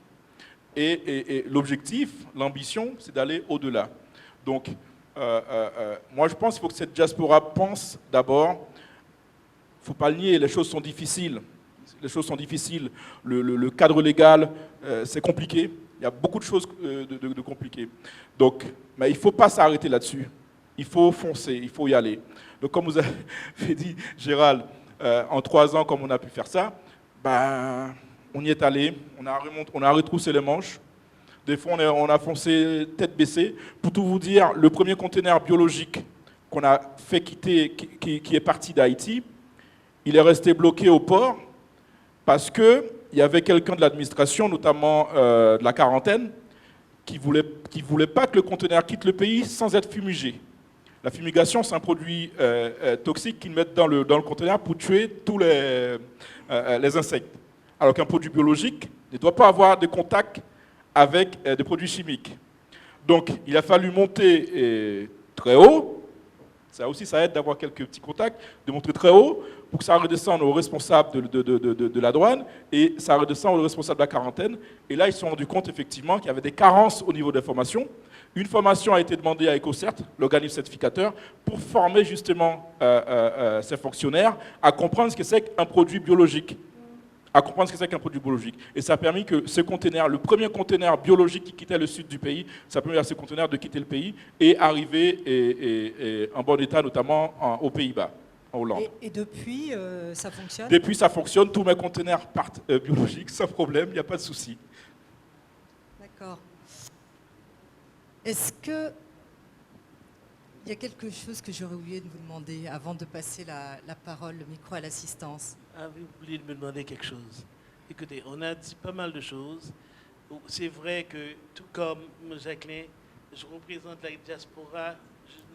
Et l'objectif, l'ambition, c'est d'aller au-delà. Donc, moi, je pense qu'il faut que cette diaspora pense d'abord, il ne faut pas le nier, les choses sont difficiles. Les choses sont difficiles. Le cadre légal, c'est compliqué. Il y a beaucoup de choses de compliquées. Donc, mais il ne faut pas s'arrêter là-dessus. Il faut foncer, il faut y aller. Donc, comme vous avez dit, Gérald, en 3 ans, comme on a pu faire ça, ben, on y est allé, on a retroussé les manches. Des fois, on a foncé tête baissée. Pour tout vous dire, le premier conteneur biologique qu'on a fait quitter, qui est parti d'Haïti, il est resté bloqué au port parce qu'il y avait quelqu'un de l'administration, notamment de la quarantaine, qui voulait pas que le conteneur quitte le pays sans être fumigé. La fumigation, c'est un produit toxique qu'ils mettent dans le conteneur pour tuer tous les insectes. Alors qu'un produit biologique ne doit pas avoir de contact avec des produits chimiques. Donc, il a fallu monter très haut. Ça aussi, ça aide d'avoir quelques petits contacts, de monter très haut pour que ça redescende aux responsables de la douane et ça redescende aux responsables de la quarantaine. Et là, ils se sont rendus compte effectivement qu'il y avait des carences au niveau des formations. Une formation a été demandée à EcoCert, l'organisme certificateur, pour former justement ces fonctionnaires à comprendre ce que c'est qu'un produit biologique. Et ça a permis que ce conteneur, le premier conteneur biologique qui quittait le sud du pays, ça a permis à ce conteneur de quitter le pays et arriver en bon état, notamment aux Pays-Bas, en Hollande. Et depuis, ça fonctionne? Depuis, ça fonctionne. Tous mes conteneurs partent biologiques, sans problème, il n'y a pas de souci. D'accord. Est-ce que il y a quelque chose que j'aurais oublié de vous demander avant de passer la parole, le micro à l'assistance? Avez-vous oublié de me demander quelque chose? Écoutez, on a dit pas mal de choses. C'est vrai que, tout comme Jacqueline, je représente la diaspora.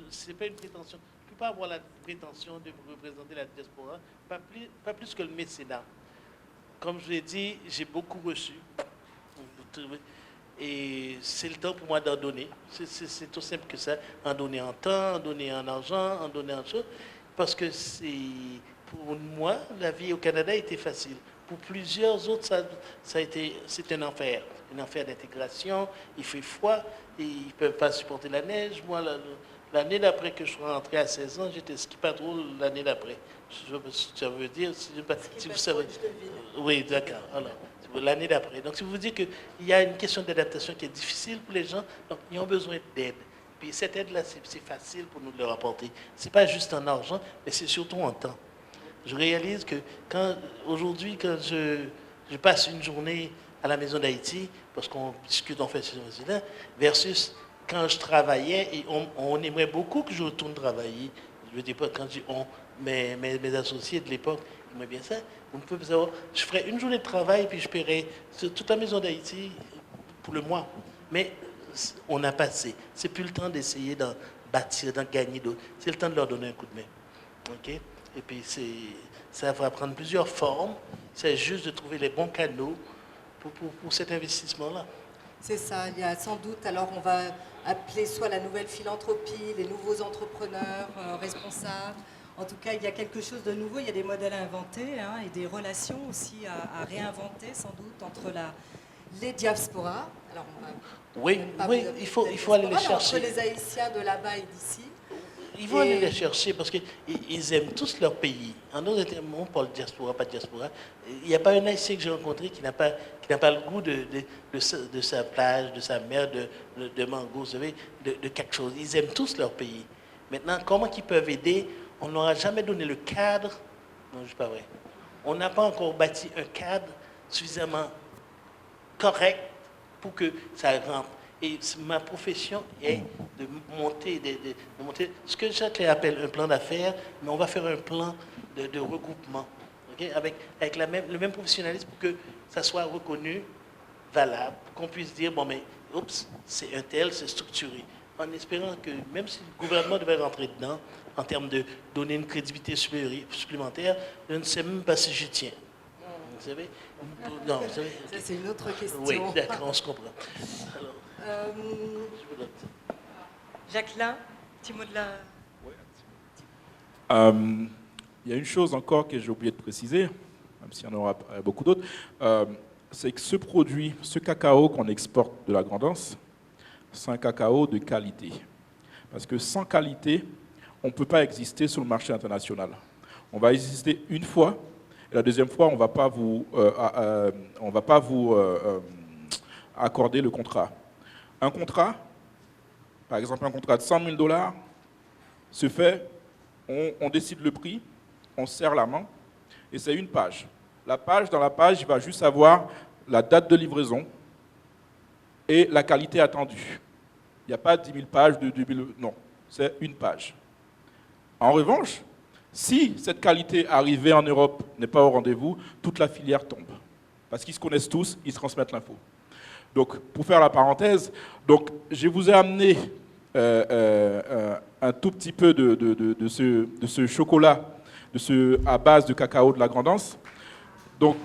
Ce n'est pas une prétention. Je ne peux pas avoir la prétention de représenter la diaspora, pas plus que le mécénat. Comme je l'ai dit, j'ai beaucoup reçu. Et c'est le temps pour moi d'en donner. C'est tout simple que ça. En donner en temps, en donner en argent, en donner en choses. Parce que pour moi, la vie au Canada a été facile. Pour plusieurs autres, c'est un enfer d'intégration. Il fait froid, et ils ne peuvent pas supporter la neige. Moi, l'année d'après que je suis rentré à 16 ans, j'étais ski patrol l'année d'après. Ça veut dire, si vous savez. Oui, d'accord. Alors, l'année d'après. Donc, si vous dites qu'il y a une question d'adaptation qui est difficile pour les gens, donc ils ont besoin d'aide. Puis cette aide-là, c'est facile pour nous de leur apporter. Ce n'est pas juste en argent, mais c'est surtout en temps. Je réalise que aujourd'hui, quand je passe une journée à la Maison d'Haïti, parce qu'on discute, on fait ce résident, versus quand je travaillais, et on aimerait beaucoup que je retourne travailler. Je ne dis pas quand je dis on, mes associés de l'époque aimeraient bien ça. Vous pouvez savoir, je ferais une journée de travail, puis je paierais toute la Maison d'Haïti pour le mois. Mais on a passé. C'est plus le temps d'essayer d'en bâtir, d'en gagner d'autres. C'est le temps de leur donner un coup de main. OK? Et puis, ça va prendre plusieurs formes. C'est juste de trouver les bons canaux pour cet investissement-là. C'est ça. Il y a sans doute, alors on va appeler soit la nouvelle philanthropie, les nouveaux entrepreneurs responsables. En tout cas, il y a quelque chose de nouveau. Il y a des modèles à inventer et des relations aussi à réinventer, sans doute, entre les diasporas. Alors, oui, il faut aller les chercher. Entre les Haïtiens de là-bas et d'ici. Ils vont aller les chercher parce qu'ils aiment tous leur pays. En d'autres termes, on parle de diaspora, pas de diaspora. Il n'y a pas un Haïtien que j'ai rencontré qui n'a pas le goût de sa plage, de sa mer, de mango, vous savez, de quelque chose. Ils aiment tous leur pays. Maintenant, comment ils peuvent aider? On n'aura jamais donné le cadre. Non, je ne suis pas vrai. On n'a pas encore bâti un cadre suffisamment correct pour que ça rentre. Et ma profession est de monter ce que Jacques appelle un plan d'affaires, mais on va faire un plan de regroupement, okay? avec le même professionnalisme pour que ça soit reconnu, valable, qu'on puisse dire, bon, mais, oups, c'est un tel, c'est structuré. En espérant que même si le gouvernement devait rentrer dedans, en termes de donner une crédibilité supplémentaire, je ne sais même pas si j'y tiens. Vous savez? Non, vous savez? Ça, c'est une autre question. Oui, d'accord, on se comprend. Alors, je vous donne. Jacqueline, petit mot de la... Il y a une chose encore que j'ai oublié de préciser, même s'il y en aura beaucoup d'autres, c'est que ce produit, ce cacao qu'on exporte de la Grand'Anse, c'est un cacao de qualité. Parce que sans qualité, on ne peut pas exister sur le marché international. On va exister une fois, et la deuxième fois, on ne va pas vous accorder le contrat. Un contrat, par exemple un contrat de $100 000, se fait, on décide le prix, on serre la main, et c'est une page. Dans la page, il va juste avoir la date de livraison et la qualité attendue. Il n'y a pas 10 000 pages non, c'est une page. En revanche, si cette qualité arrivée en Europe n'est pas au rendez-vous, toute la filière tombe. Parce qu'ils se connaissent tous, ils se transmettent l'info. Donc, pour faire la parenthèse, donc, je vous ai amené un tout petit peu de ce chocolat à base de cacao de la Grand'Anse. Donc,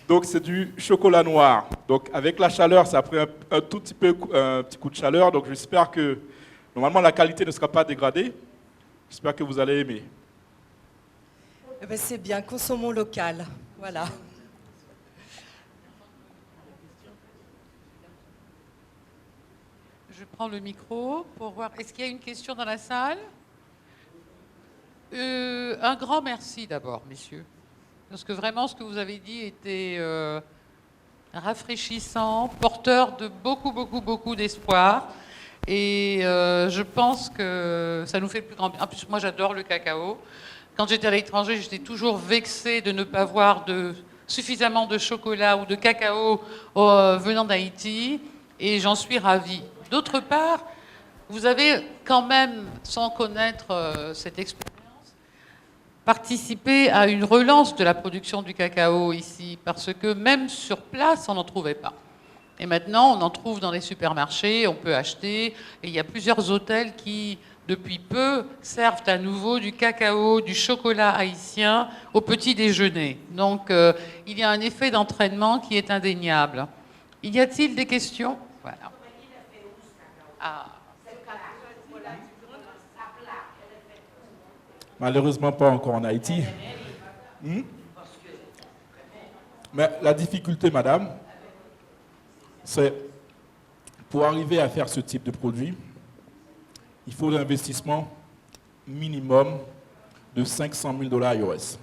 donc c'est du chocolat noir. Donc avec la chaleur, ça a pris un petit coup de chaleur. Donc j'espère que, normalement, la qualité ne sera pas dégradée. J'espère que vous allez aimer. Eh ben, c'est bien, consommons local. Voilà. Je prends le micro pour voir. Est-ce qu'il y a une question dans la salle? Un grand merci d'abord, messieurs. Parce que vraiment, ce que vous avez dit était rafraîchissant, porteur de beaucoup d'espoir. Et je pense que ça nous fait le plus grand bien. En plus, moi, j'adore le cacao. Quand j'étais à l'étranger, j'étais toujours vexée de ne pas voir suffisamment de chocolat ou de cacao venant d'Haïti. Et j'en suis ravie. D'autre part, vous avez quand même, sans connaître cette expérience, participé à une relance de la production du cacao ici, parce que même sur place, on n'en trouvait pas. Et maintenant, on en trouve dans les supermarchés, on peut acheter, et il y a plusieurs hôtels qui, depuis peu, servent à nouveau du cacao, du chocolat haïtien au petit déjeuner. Donc, il y a un effet d'entraînement qui est indéniable. Y a-t-il des questions? Voilà. Ah. Malheureusement, pas encore en Haïti. Mais la difficulté, madame, c'est pour arriver à faire ce type de produit, il faut un investissement minimum de $500 000 US.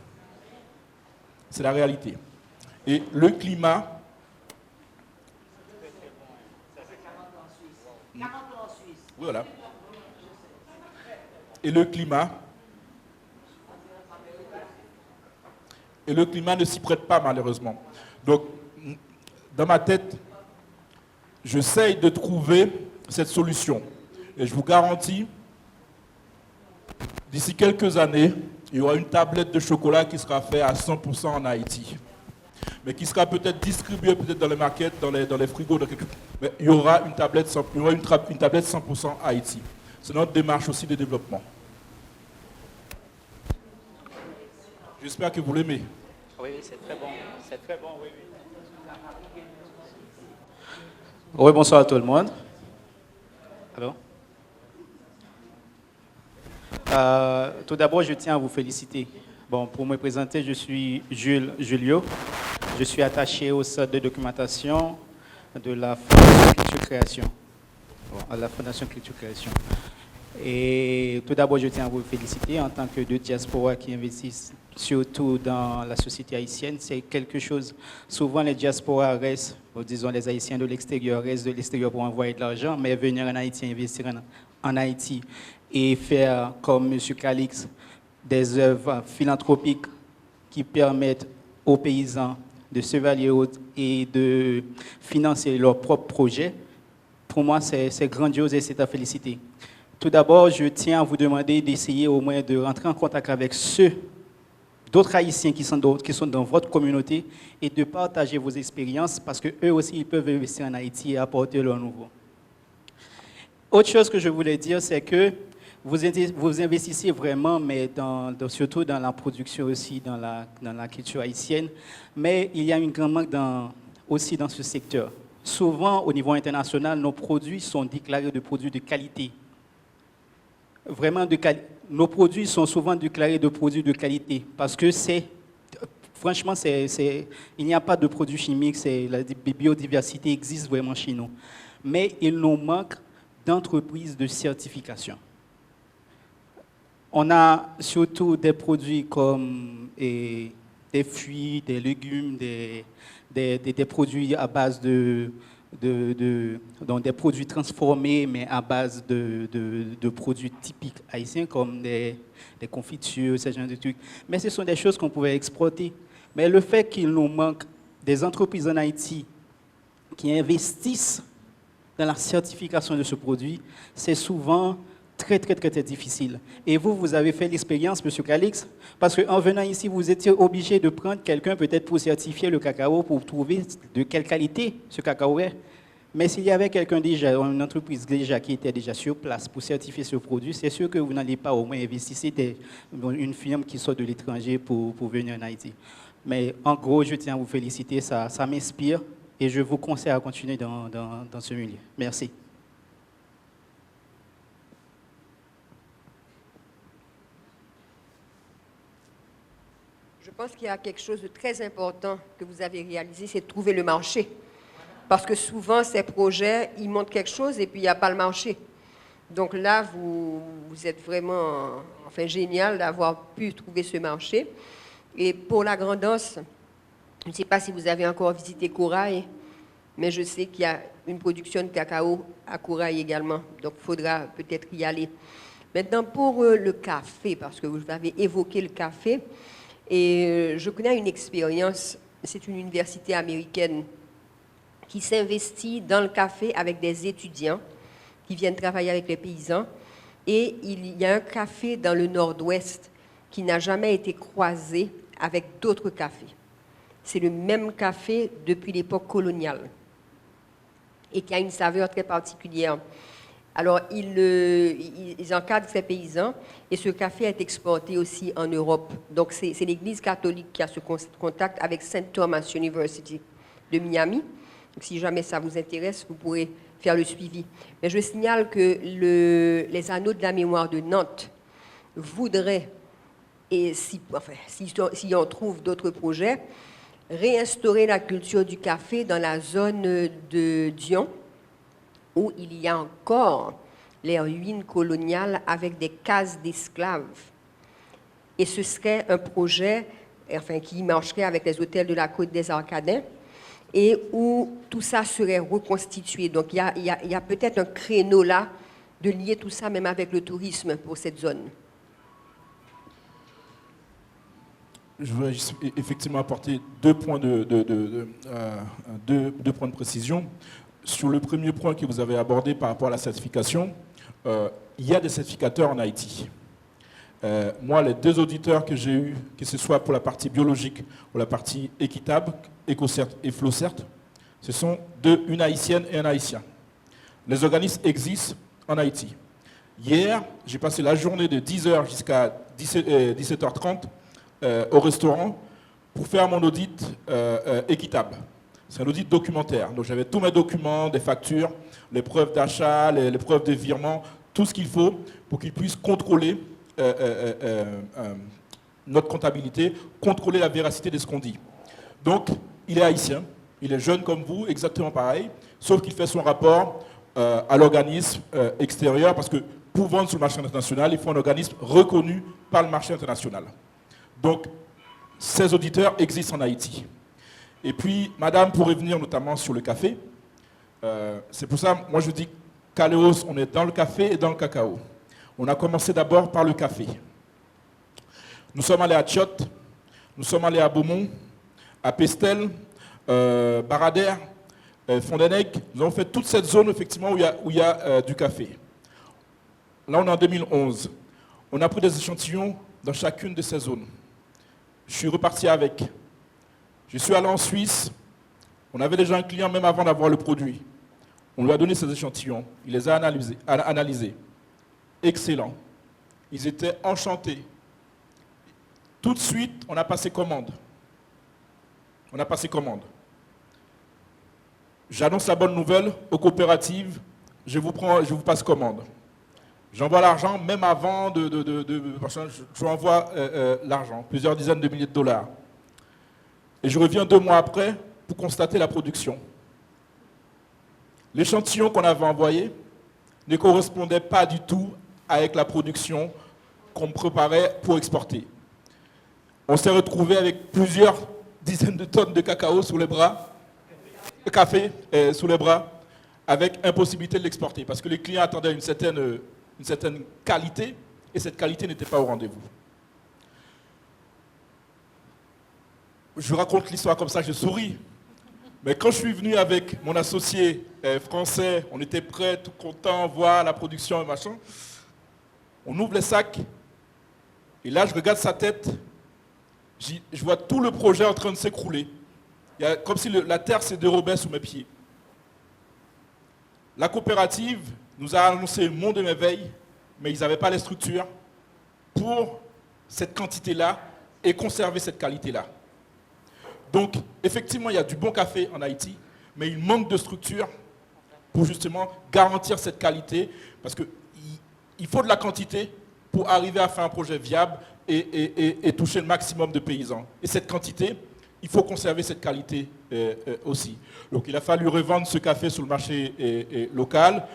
C'est la réalité. Et le climat... Voilà. Et le climat ne s'y prête pas, malheureusement. Donc, dans ma tête, j'essaye de trouver cette solution. Et je vous garantis, d'ici quelques années, il y aura une tablette de chocolat qui sera faite à 100% en Haïti. Mais qui sera peut-être distribuée dans les markets, dans les frigos. Mais il y aura une tablette 100% Haïti. C'est notre démarche aussi de développement. J'espère que vous l'aimez. Oui, c'est très bon. C'est très bon, oui. Oui, bonsoir à tout le monde. Allô? Tout d'abord, je tiens à vous féliciter. Bon, pour me présenter, je suis Jules Julio. Je suis attaché au centre de documentation de la Fondation Culture Création. Bon, à la Fondation Culture Création. Et tout d'abord, je tiens à vous féliciter en tant que deux diasporas qui investissent surtout dans la société haïtienne. C'est quelque chose, souvent les diasporas restent, disons les Haïtiens de l'extérieur restent de l'extérieur pour envoyer de l'argent, mais venir en Haïti, investir en Haïti et faire, comme M. Calix, des œuvres philanthropiques qui permettent aux paysans de se valider et de financer leurs propres projets, pour moi, c'est grandiose et c'est à féliciter. Tout d'abord, je tiens à vous demander d'essayer au moins de rentrer en contact avec d'autres Haïtiens qui sont dans votre communauté et de partager vos expériences parce qu'eux aussi, ils peuvent investir en Haïti et apporter leur nouveau. Autre chose que je voulais dire, c'est que vous investissez vraiment, mais surtout dans la production aussi, dans la culture haïtienne, mais il y a un grand manque aussi dans ce secteur. Souvent, au niveau international, nos produits sont déclarés de produits de qualité. Vraiment nos produits sont souvent déclarés de produits de qualité parce que franchement, il n'y a pas de produits chimiques, la biodiversité existe vraiment chez nous. Mais il nous manque d'entreprises de certification. On a surtout des produits comme des fruits, des légumes, des produits à base donc des produits transformés, mais à base de produits typiques haïtiens, comme des confitures, ce genre de trucs. Mais ce sont des choses qu'on pouvait exporter. Mais le fait qu'il nous manque des entreprises en Haïti qui investissent dans la certification de ce produit, c'est souvent très difficile. Et vous avez fait l'expérience, M. Calix, parce qu'en venant ici, vous étiez obligé de prendre quelqu'un peut-être pour certifier le cacao, pour trouver de quelle qualité ce cacao est. Mais s'il y avait quelqu'un déjà, une entreprise déjà qui était déjà sur place pour certifier ce produit, c'est sûr que vous n'allez pas au moins investir une firme qui sort de l'étranger pour venir en Haïti. Mais en gros, je tiens à vous féliciter, ça m'inspire et je vous conseille à continuer dans ce milieu. Merci. Je pense qu'il y a quelque chose de très important que vous avez réalisé, c'est de trouver le marché. Parce que souvent, ces projets, ils montrent quelque chose et puis il n'y a pas le marché. Donc là, vous êtes vraiment génial d'avoir pu trouver ce marché. Et pour la Grand'Anse, je ne sais pas si vous avez encore visité Corail, mais je sais qu'il y a une production de cacao à Corail également. Donc il faudra peut-être y aller. Maintenant, pour le café, parce que vous avez évoqué le café, et je connais une expérience, c'est une université américaine qui s'investit dans le café avec des étudiants qui viennent travailler avec les paysans. Et il y a un café dans le nord-ouest qui n'a jamais été croisé avec d'autres cafés. C'est le même café depuis l'époque coloniale et qui a une saveur très particulière. Alors, ils encadrent ces paysans et ce café est exporté aussi en Europe. Donc, c'est l'Église catholique qui a ce contact avec St. Thomas University de Miami. Donc, si jamais ça vous intéresse, vous pourrez faire le suivi. Mais je signale que les Anneaux de la mémoire de Nantes voudraient, et si on trouve d'autres projets, réinstaurer la culture du café dans la zone de Dion, où il y a encore les ruines coloniales avec des cases d'esclaves. Et ce serait un projet qui marcherait avec les hôtels de la Côte des Arcadins et où tout ça serait reconstitué. Donc il y a peut-être un créneau là de lier tout ça même avec le tourisme pour cette zone. Je voudrais effectivement apporter deux points de précision. Sur le premier point que vous avez abordé par rapport à la certification, il y a des certificateurs en Haïti. Moi, les deux auditeurs que j'ai eus, que ce soit pour la partie biologique ou la partie équitable, EcoCert et FlowCert, ce sont une Haïtienne et un Haïtien. Les organismes existent en Haïti. Hier, j'ai passé la journée de 10h jusqu'à 17h30 au restaurant pour faire mon audit équitable. C'est un audit documentaire. Donc j'avais tous mes documents, des factures, les preuves d'achat, les preuves de virement, tout ce qu'il faut pour qu'ils puissent contrôler notre comptabilité, contrôler la véracité de ce qu'on dit. Donc il est haïtien, il est jeune comme vous, exactement pareil, sauf qu'il fait son rapport à l'organisme extérieur parce que pour vendre sur le marché international, il faut un organisme reconnu par le marché international. Donc ces auditeurs existent en Haïti. Et puis, madame, pour revenir notamment sur le café, c'est pour ça, moi je dis qu'Aléos, on est dans le café et dans le cacao. On a commencé d'abord par le café. Nous sommes allés à Tchot, nous sommes allés à Beaumont, à Pestel, Baradère, Fondenec. Nous avons fait toute cette zone, effectivement, où il y a du café. Là, on est en 2011. On a pris des échantillons dans chacune de ces zones. Je suis reparti avec. Je suis allé en Suisse, on avait déjà un client même avant d'avoir le produit. On lui a donné ces échantillons, il les a analysés. Excellent. Ils étaient enchantés. Tout de suite, on a passé commande. J'annonce la bonne nouvelle aux coopératives, je vous passe commande. J'envoie l'argent même avant je envoie l'argent, plusieurs dizaines de milliers de dollars. Et je reviens 2 mois après pour constater la production. L'échantillon qu'on avait envoyé ne correspondait pas du tout avec la production qu'on me préparait pour exporter. On s'est retrouvé avec plusieurs dizaines de tonnes de cacao sous les bras, de café sous les bras, avec impossibilité de l'exporter, parce que les clients attendaient une certaine qualité, et cette qualité n'était pas au rendez-vous. Je raconte l'histoire comme ça, je souris. Mais quand je suis venu avec mon associé français, on était prêts, tout contents, voir la production et machin, on ouvre les sacs, et là je regarde sa tête, je vois tout le projet en train de s'écrouler. Comme si la terre se dérobait sous mes pieds. La coopérative nous a annoncé le monde de merveille, mais ils n'avaient pas les structures pour cette quantité-là et conserver cette qualité-là. Donc, effectivement, il y a du bon café en Haïti, mais il manque de structures pour justement garantir cette qualité, parce qu'il faut de la quantité pour arriver à faire un projet viable et toucher le maximum de paysans. Et cette quantité, il faut conserver cette qualité aussi. Donc il a fallu revendre ce café sur le marché local,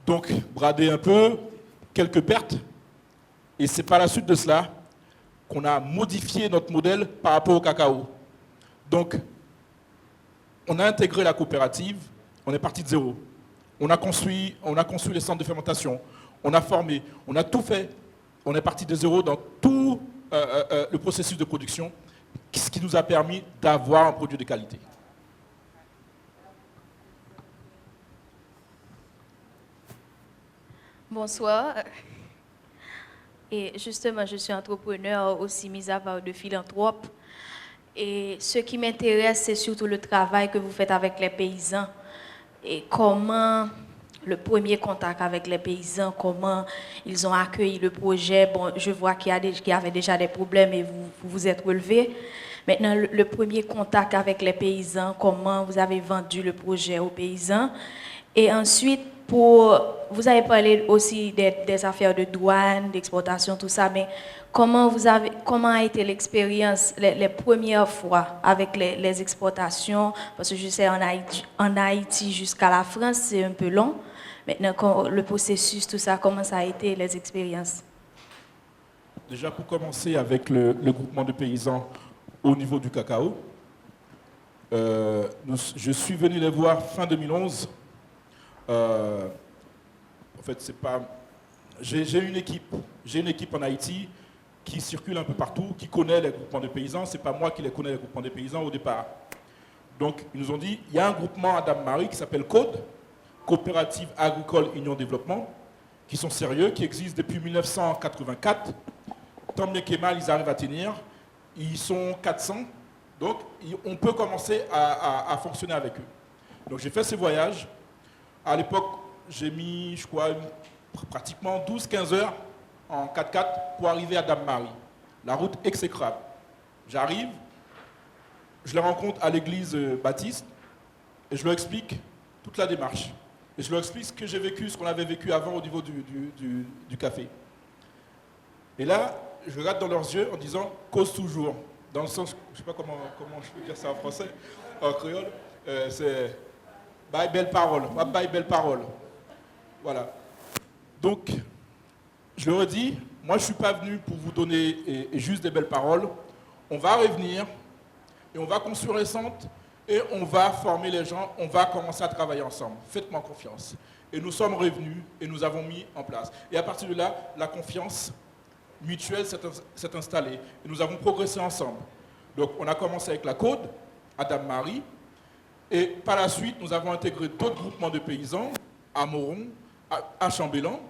donc brader un peu, quelques pertes, et c'est par la suite de cela qu'on a modifié notre modèle par rapport au cacao. Donc on a intégré la coopérative, on est parti de zéro. On a construit les centres de fermentation, on a formé, on a tout fait. On est parti de zéro dans tout le processus de production, ce qui nous a permis d'avoir un produit de qualité. Bonsoir. Et justement, je suis entrepreneur aussi, mis à part de philanthrope. Et ce qui m'intéresse, c'est surtout le travail que vous faites avec les paysans. Et comment le premier contact avec les paysans, comment ils ont accueilli le projet. Bon, je vois qu'il y avait déjà des problèmes et vous vous êtes relevé. Maintenant, le premier contact avec les paysans, comment vous avez vendu le projet aux paysans. Et ensuite, vous avez parlé aussi des affaires de douane, d'exportation, tout ça, mais comment a été l'expérience les premières fois avec les exportations? Parce que je sais en Haïti jusqu'à la France, c'est un peu long. Maintenant, le processus, tout ça, comment ça a été les expériences? Déjà, pour commencer avec le groupement de paysans au niveau du cacao, je suis venu les voir fin 2011. En fait, c'est pas. J'ai une équipe en Haïti qui circule un peu partout, qui connaît les groupements de paysans. C'est pas moi qui les connais, les groupements de paysans au départ. Donc, ils nous ont dit, il y a un groupement à Dame-Marie qui s'appelle CODE, Coopérative Agricole Union Développement, qui sont sérieux, qui existent depuis 1984. Tant bien que mal, ils arrivent à tenir. Ils sont 400, donc on peut commencer à fonctionner avec eux. Donc j'ai fait ce voyage. À l'époque, j'ai mis, je crois, pratiquement 12-15 heures en 4x4 pour arriver à Dame-Marie. La route exécrable. J'arrive, je les rencontre à l'église baptiste et je leur explique toute la démarche. Et je leur explique ce que j'ai vécu, ce qu'on avait vécu avant au niveau du café. Et là, je regarde dans leurs yeux en disant « cause toujours ». Dans le sens, je ne sais pas comment je peux dire ça en français, en créole, c'est « bye belle parole »,« bye belle parole ». Voilà. Donc, je leur ai dit, moi je ne suis pas venu pour vous donner juste des belles paroles. On va revenir et on va construire les centres et on va former les gens, on va commencer à travailler ensemble. Faites-moi confiance. Et nous sommes revenus et nous avons mis en place. Et à partir de là, la confiance mutuelle s'est installée. Et nous avons progressé ensemble. Donc on a commencé avec la Côte, à Dame-Marie. Et par la suite, nous avons intégré d'autres groupements de paysans, à Moron, à Chambellan.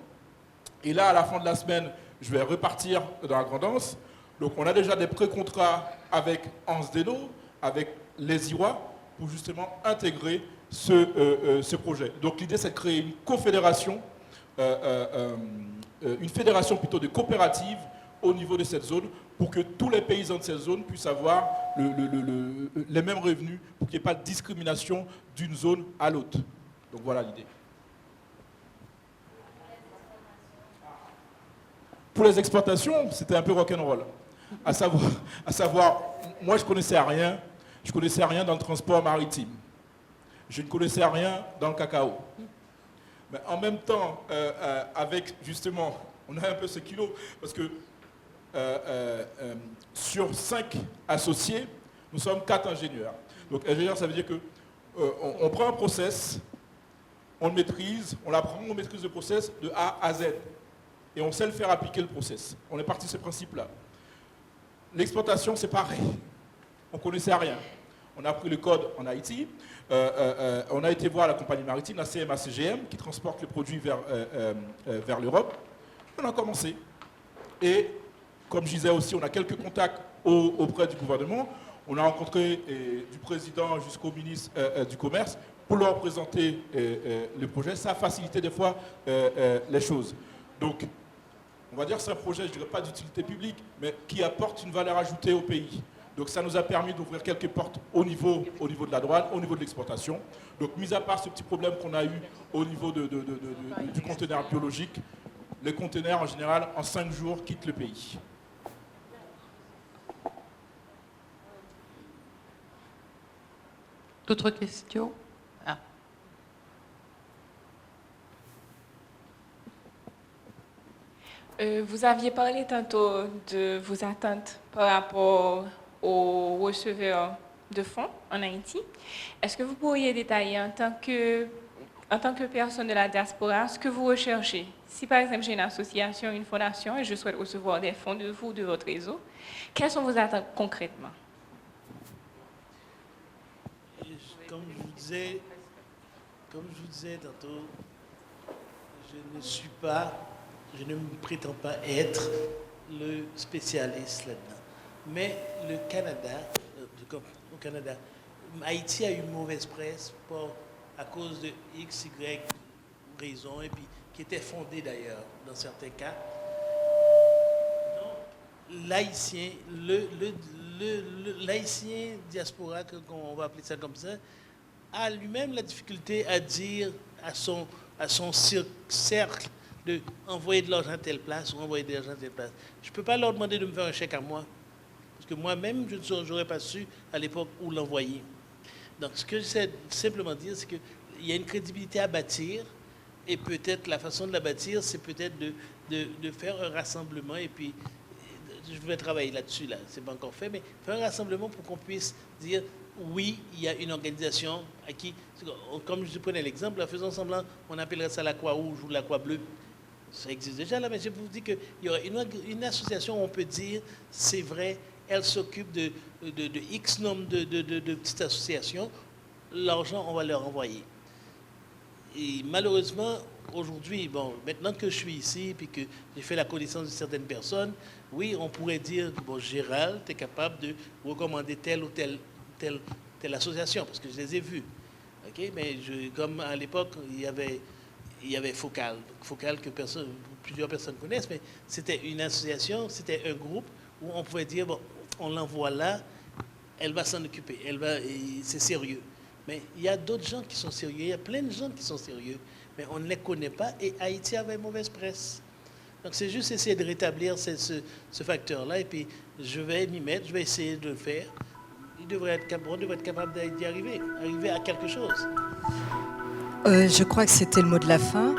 Et là, à la fin de la semaine, je vais repartir dans la Grand'Anse. Donc on a déjà des pré-contrats avec Anse Deno, avec les Irois, pour justement intégrer ce projet. Donc l'idée, c'est de créer une confédération, une fédération plutôt de coopératives au niveau de cette zone, pour que tous les paysans de cette zone puissent avoir les mêmes revenus, pour qu'il n'y ait pas de discrimination d'une zone à l'autre. Donc voilà l'idée. Pour les exportations, c'était un peu rock'n'roll. À savoir, moi je connaissais rien dans le transport maritime. Je ne connaissais rien dans le cacao. Mais en même temps, avec justement, on a un peu ce kilo, parce que sur 5 associés, nous sommes 4 ingénieurs. Donc ingénieur, ça veut dire que on prend un process, on le maîtrise, on l'apprend, on maîtrise le process de A à Z. Et on sait le faire appliquer le process. On est parti de ce principe-là. L'exportation, c'est pareil. On ne connaissait rien. On a pris le code en Haïti. On a été voir la compagnie maritime, la CMA-CGM, qui transporte les produits vers l'Europe. On a commencé. Et, comme je disais aussi, on a quelques contacts auprès du gouvernement. On a rencontré du président jusqu'au ministre du Commerce pour leur présenter le projet. Ça a facilité des fois les choses. Donc, on va dire que c'est un projet, je ne dirais pas d'utilité publique, mais qui apporte une valeur ajoutée au pays. Donc ça nous a permis d'ouvrir quelques portes au niveau de la douane, au niveau de l'exportation. Donc mis à part ce petit problème qu'on a eu au niveau du conteneur biologique, les conteneurs en général, en 5 jours, quittent le pays. D'autres questions? Vous aviez parlé tantôt de vos attentes par rapport aux receveurs de fonds en Haïti. Est-ce que vous pourriez détailler en tant que personne de la diaspora ce que vous recherchez? Si par exemple j'ai une association, une fondation et je souhaite recevoir des fonds de vous, de votre réseau, quelles sont vos attentes concrètement? Comme je vous disais tantôt, je ne me prétends pas être le spécialiste là-dedans. Mais le Canada, Haïti a eu une mauvaise presse à cause de X, Y raisons, et puis qui était fondée d'ailleurs dans certains cas. L'haïtien, l'haïtien diaspora, on va appeler ça comme ça, a lui-même la difficulté à dire à son cercle de envoyer de l'argent à telle place ou envoyer de l'argent à telle place. Je ne peux pas leur demander de me faire un chèque à moi, parce que moi-même, je n'aurais pas su à l'époque où l'envoyer. Donc, ce que j'essaie simplement dire, c'est qu'il y a une crédibilité à bâtir, et peut-être la façon de la bâtir, c'est peut-être de faire un rassemblement, et puis je vais travailler là-dessus, là, c'est pas encore fait, mais faire un rassemblement pour qu'on puisse dire oui, il y a une organisation à qui, comme je prenais l'exemple, en faisant semblant, on appellerait ça la Croix-Rouge ou la Croix-Bleue. Ça existe déjà là, mais je vous dis qu'il y aura une association où on peut dire, c'est vrai, elle s'occupe de X nombre de petites associations, l'argent, on va leur envoyer. Et malheureusement, aujourd'hui, bon, maintenant que je suis ici, puis que j'ai fait la connaissance de certaines personnes, oui, on pourrait dire, bon, Gérald, tu es capable de recommander telle ou telle association, parce que je les ai vues. Okay? Mais comme à l'époque, il y avait Focal. Focal que plusieurs personnes connaissent, mais c'était une association, c'était un groupe où on pouvait dire, bon, on l'envoie là, elle va s'en occuper, c'est sérieux. Mais il y a d'autres gens qui sont sérieux, il y a plein de gens qui sont sérieux, mais on ne les connaît pas et Haïti avait mauvaise presse. Donc c'est juste essayer de rétablir ce facteur-là et puis je vais m'y mettre, je vais essayer de le faire. On devrait être capable d'y arriver à quelque chose. Je crois que c'était le mot de la fin.